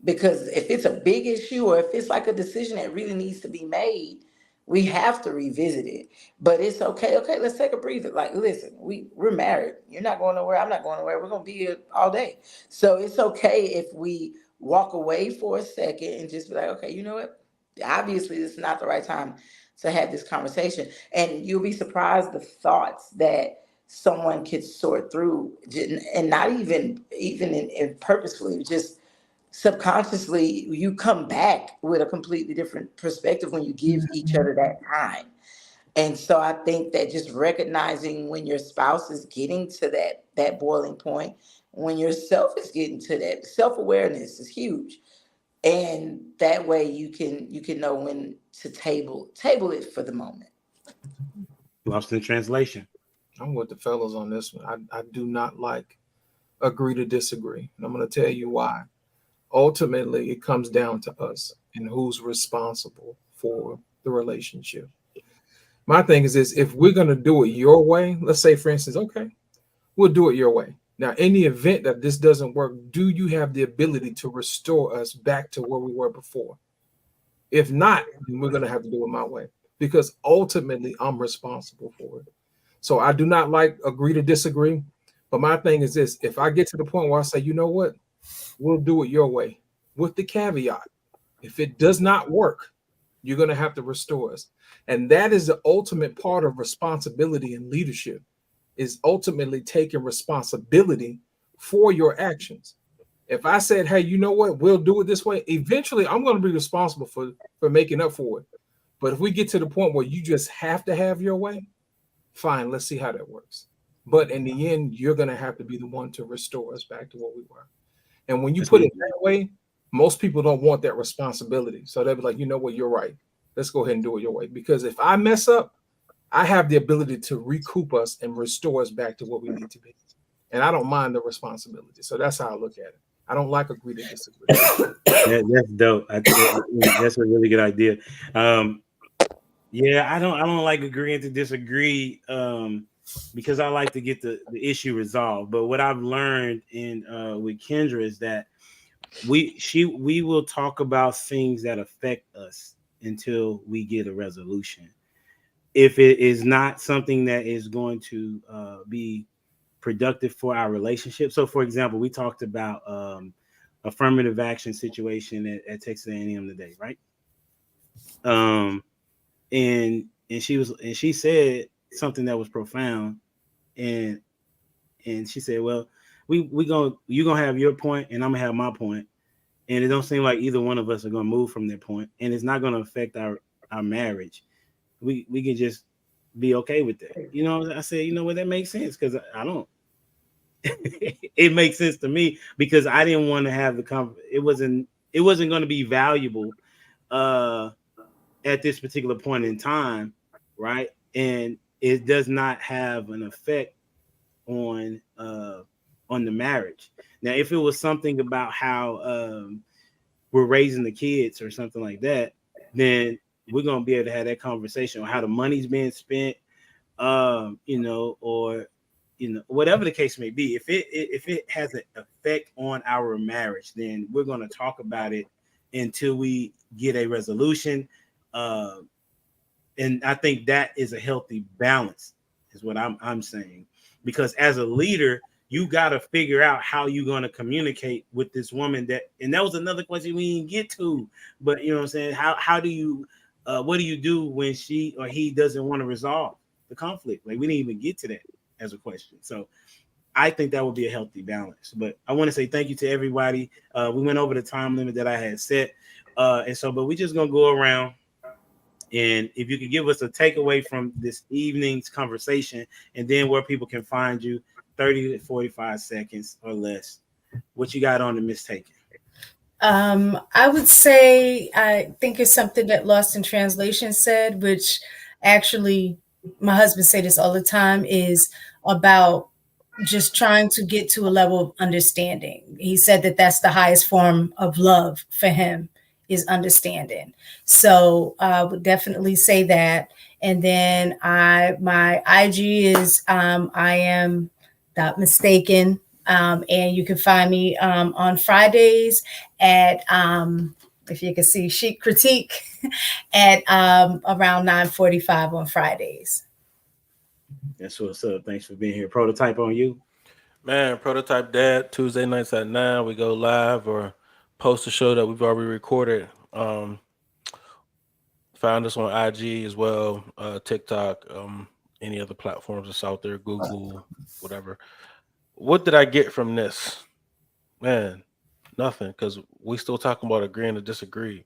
Because if it's a big issue or if it's like a decision that really needs to be made, we have to revisit it. But it's okay. Okay, let's take a breather. Like, listen, we're married. You're not going nowhere. I'm not going nowhere. We're gonna be here all day. So it's okay if we walk away for a second and just be like, okay, you know what? Obviously, this is not the right time. to have this conversation. And you'll be surprised the thoughts that someone could sort through, and not even in purposefully, just subconsciously, you come back with a completely different perspective when you give each other that time. And so I think that just recognizing when your spouse is getting to that boiling point, when yourself is getting to that, self-awareness is huge. And that way you can know when to table it for the moment. Lost in translation. I'm with the fellas on this one. I do not like agree to disagree. And I'm going to tell you why. Ultimately, it comes down to us and who's responsible for the relationship. My thing is this: if we're going to do it your way, let's say, for instance, okay, we'll do it your way. Now, in the event that this doesn't work, do you have the ability to restore us back to where we were before? If not, then we're going to have to do it my way, because ultimately I'm responsible for it. So I do not like agree to disagree. But my thing is this: if I get to the point where I say, you know what, we'll do it your way, with the caveat, if it does not work, you're going to have to restore us. And that is the ultimate part of responsibility and leadership, is ultimately taking responsibility for your actions. If I said, hey, you know what, we'll do it this way, eventually I'm going to be responsible for making up for it. But if we get to the point where you just have to have your way, fine, let's see how that works. But in the end, you're going to have to be the one to restore us back to what we were. And when you put it that way, most people don't want that responsibility. So they'll be like, you know what, you're right. Let's go ahead and do it your way. Because if I mess up, I have the ability to recoup us and restore us back to what we need to be. And I don't mind the responsibility. So that's how I look at it. I don't like agree to disagree. That's dope. That's a really good idea. Yeah, I don't like agreeing to disagree, because I like to get the issue resolved. But what I've learned in with Kendra is that we will talk about things that affect us until we get a resolution. If it is not something that is going to be productive for our relationship. So, for example, we talked about affirmative action situation at Texas A&M today, right? And she said something that was profound, and she said, "Well, you gonna have your point, and I'm gonna have my point, and it don't seem like either one of us are gonna move from that point, and it's not gonna affect our marriage. We can just be okay with that." You know, I said, you know what, that makes sense, because I don't. It makes sense to me, because I didn't want to have the it wasn't going to be valuable at this particular point in time, right? And it does not have an effect on the marriage. Now, if it was something about how we're raising the kids or something like that, then we're gonna be able to have that conversation on how the money's being spent, or whatever the case may be. If it has an effect on our marriage, then we're gonna talk about it until we get a resolution. And I think that is a healthy balance, is what I'm saying. Because as a leader, you got to figure out how you're going to communicate with this woman. And that was another question we didn't get to, but you know what I'm saying? How do you, what do you do when she or he doesn't want to resolve the conflict? Like, we didn't even get to that as a question. So I think that would be a healthy balance. But I want to say thank you to everybody. We went over the time limit that I had set. But we just going to go around. And if you could give us a takeaway from this evening's conversation, and then where people can find you, 30 to 45 seconds or less. What you got on the mistaken? I would say, I think it's something that Lost in Translation said, which actually my husband say this all the time, is about just trying to get to a level of understanding. He said that that's the highest form of love for him, is understanding. So I would definitely say that. And then my IG is I am not mistaken. And you can find me on Fridays at if you can see Chic Critique at around 9:45 on Fridays. That's what's up. Thanks for being here. Prototype on you. Man, Prototype Dad, Tuesday nights at 9, we go live or post a show that we've already recorded. If find us on IG as well, TikTok, any other platforms that's out there, Google, whatever. What did I get from this? Man, nothing, because we still talking about agreeing to disagree.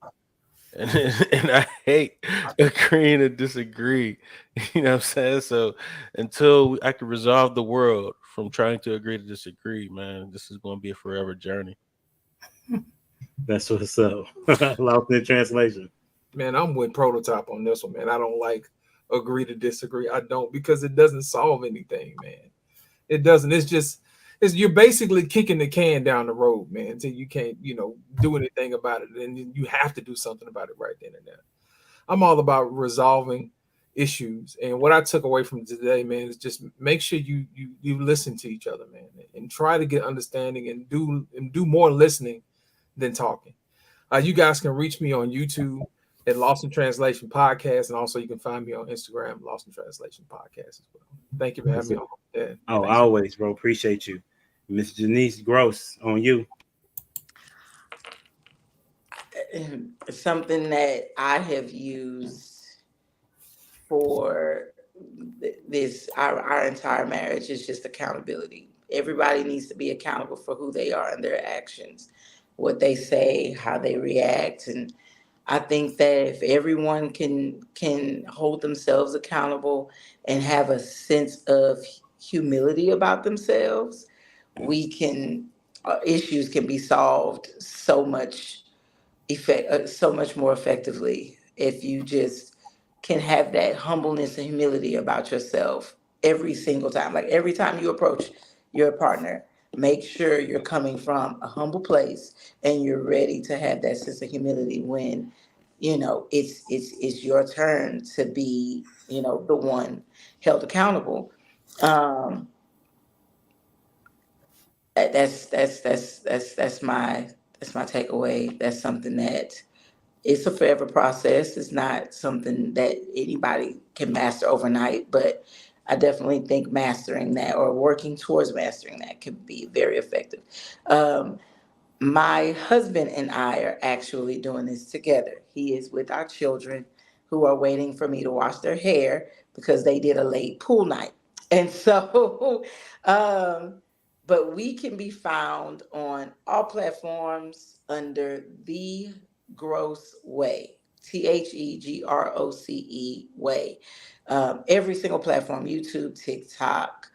And, and I hate agreeing to disagree. You know what I'm saying? So until I can resolve the world from trying to agree to disagree, man, this is going to be a forever journey. That's what's up. Lost in translation. Man, I'm with Prototype on this one, man. I don't like agree to disagree. I don't, because it doesn't solve anything, man. It doesn't. You're basically kicking the can down the road, man, until you can't, do anything about it. And you have to do something about it right then and there. I'm all about resolving issues. And what I took away from today, man, is just make sure you listen to each other, man, and try to get understanding and do more listening than talking. You guys can reach me on YouTube at Lost in Translation Podcast, and also you can find me on Instagram, Lost in Translation Podcast as well. Thank you for having me on. Yeah, oh, always, bro. Appreciate you. Miss Janice Gross, on you. Something that I have used for our entire marriage is just accountability. Everybody needs to be accountable for who they are and their actions, what they say, how they react. And I think that if everyone can hold themselves accountable and have a sense of humility about themselves, issues can be solved so much more effectively if you just can have that humbleness and humility about yourself every single time. Like every time you approach your partner, make sure you're coming from a humble place and you're ready to have that sense of humility when, it's your turn to be, the one held accountable. That's my takeaway. That's something that it's a forever process. It's not something that anybody can master overnight, but I definitely think mastering that or working towards mastering that can be very effective. My husband and I are actually doing this together. He is with our children who are waiting for me to wash their hair because they did a late pool night. And so, but we can be found on all platforms under The Gross Way, TheGroce Way. Every single platform, YouTube, TikTok,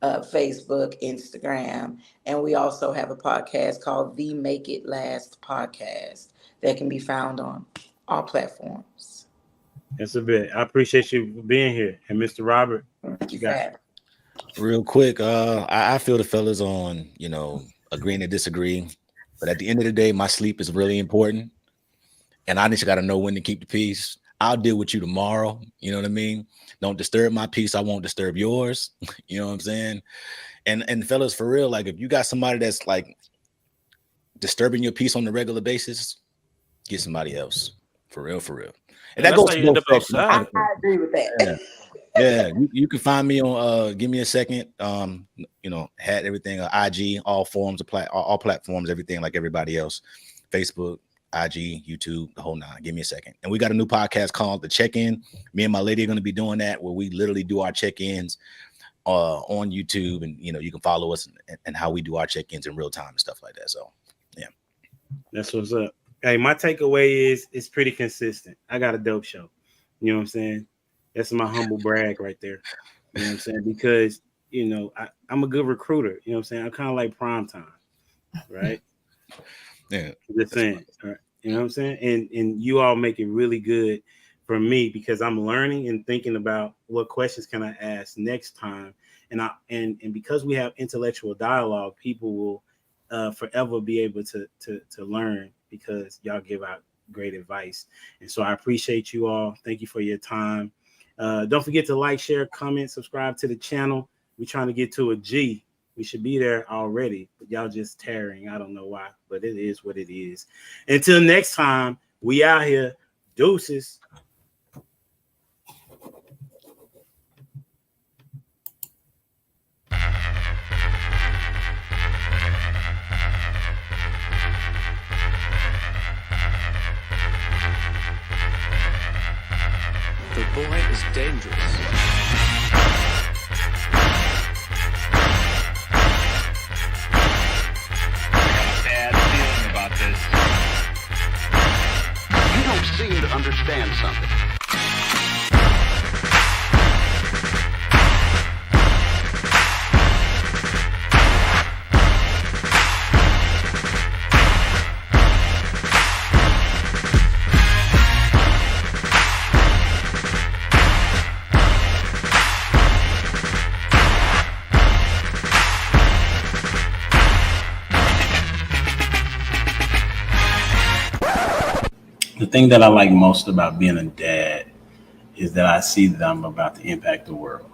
Facebook, Instagram. And we also have a podcast called The Make It Last Podcast that can be found on all platforms. That's a bit. I appreciate you being here. And Mr. Robert, you got it. Real quick, I feel the fellas on, agreeing to disagree. But at the end of the day, my sleep is really important. And I just got to know when to keep the peace. I'll deal with you tomorrow. You know what I mean? Don't disturb my peace. I won't disturb yours. You know what I'm saying? And fellas, for real, like if you got somebody that's like disturbing your peace on a regular basis, get somebody else. For real, for real. And that goes to both sexes. I agree with that. Yeah, you can find me on give me a second. Had everything IG, all forms of all platforms, everything like everybody else. Facebook, IG, YouTube, the whole nine. Give me a second. And we got a new podcast called The Check-In. Me and my lady are going to be doing that, where we literally do our check-ins on YouTube, and you can follow us and how we do our check-ins in real time and stuff like that. So yeah, that's what's up. Hey, my takeaway is it's pretty consistent. I got a dope show. You know what I'm saying? That's my humble brag right there. You know what I'm saying? Because I'm a good recruiter. You know what I'm saying? I'm kind of like prime time, right? Yeah. Just saying. Right? You know what I'm saying? And you all make it really good for me because I'm learning and thinking about what questions can I ask next time. And because we have intellectual dialogue, people will forever be able to learn because y'all give out great advice. And so I appreciate you all. Thank you for your time. Don't forget to like, share, comment, subscribe to the channel. We're trying to get to a G. We should be there already, but y'all just tearing. I don't know why, but it is what it is. Until next time, we out here. Deuces. The boy is dangerous. Bad feeling about this. You don't seem to understand something. The thing that I like most about being a dad is that I see that I'm about to impact the world.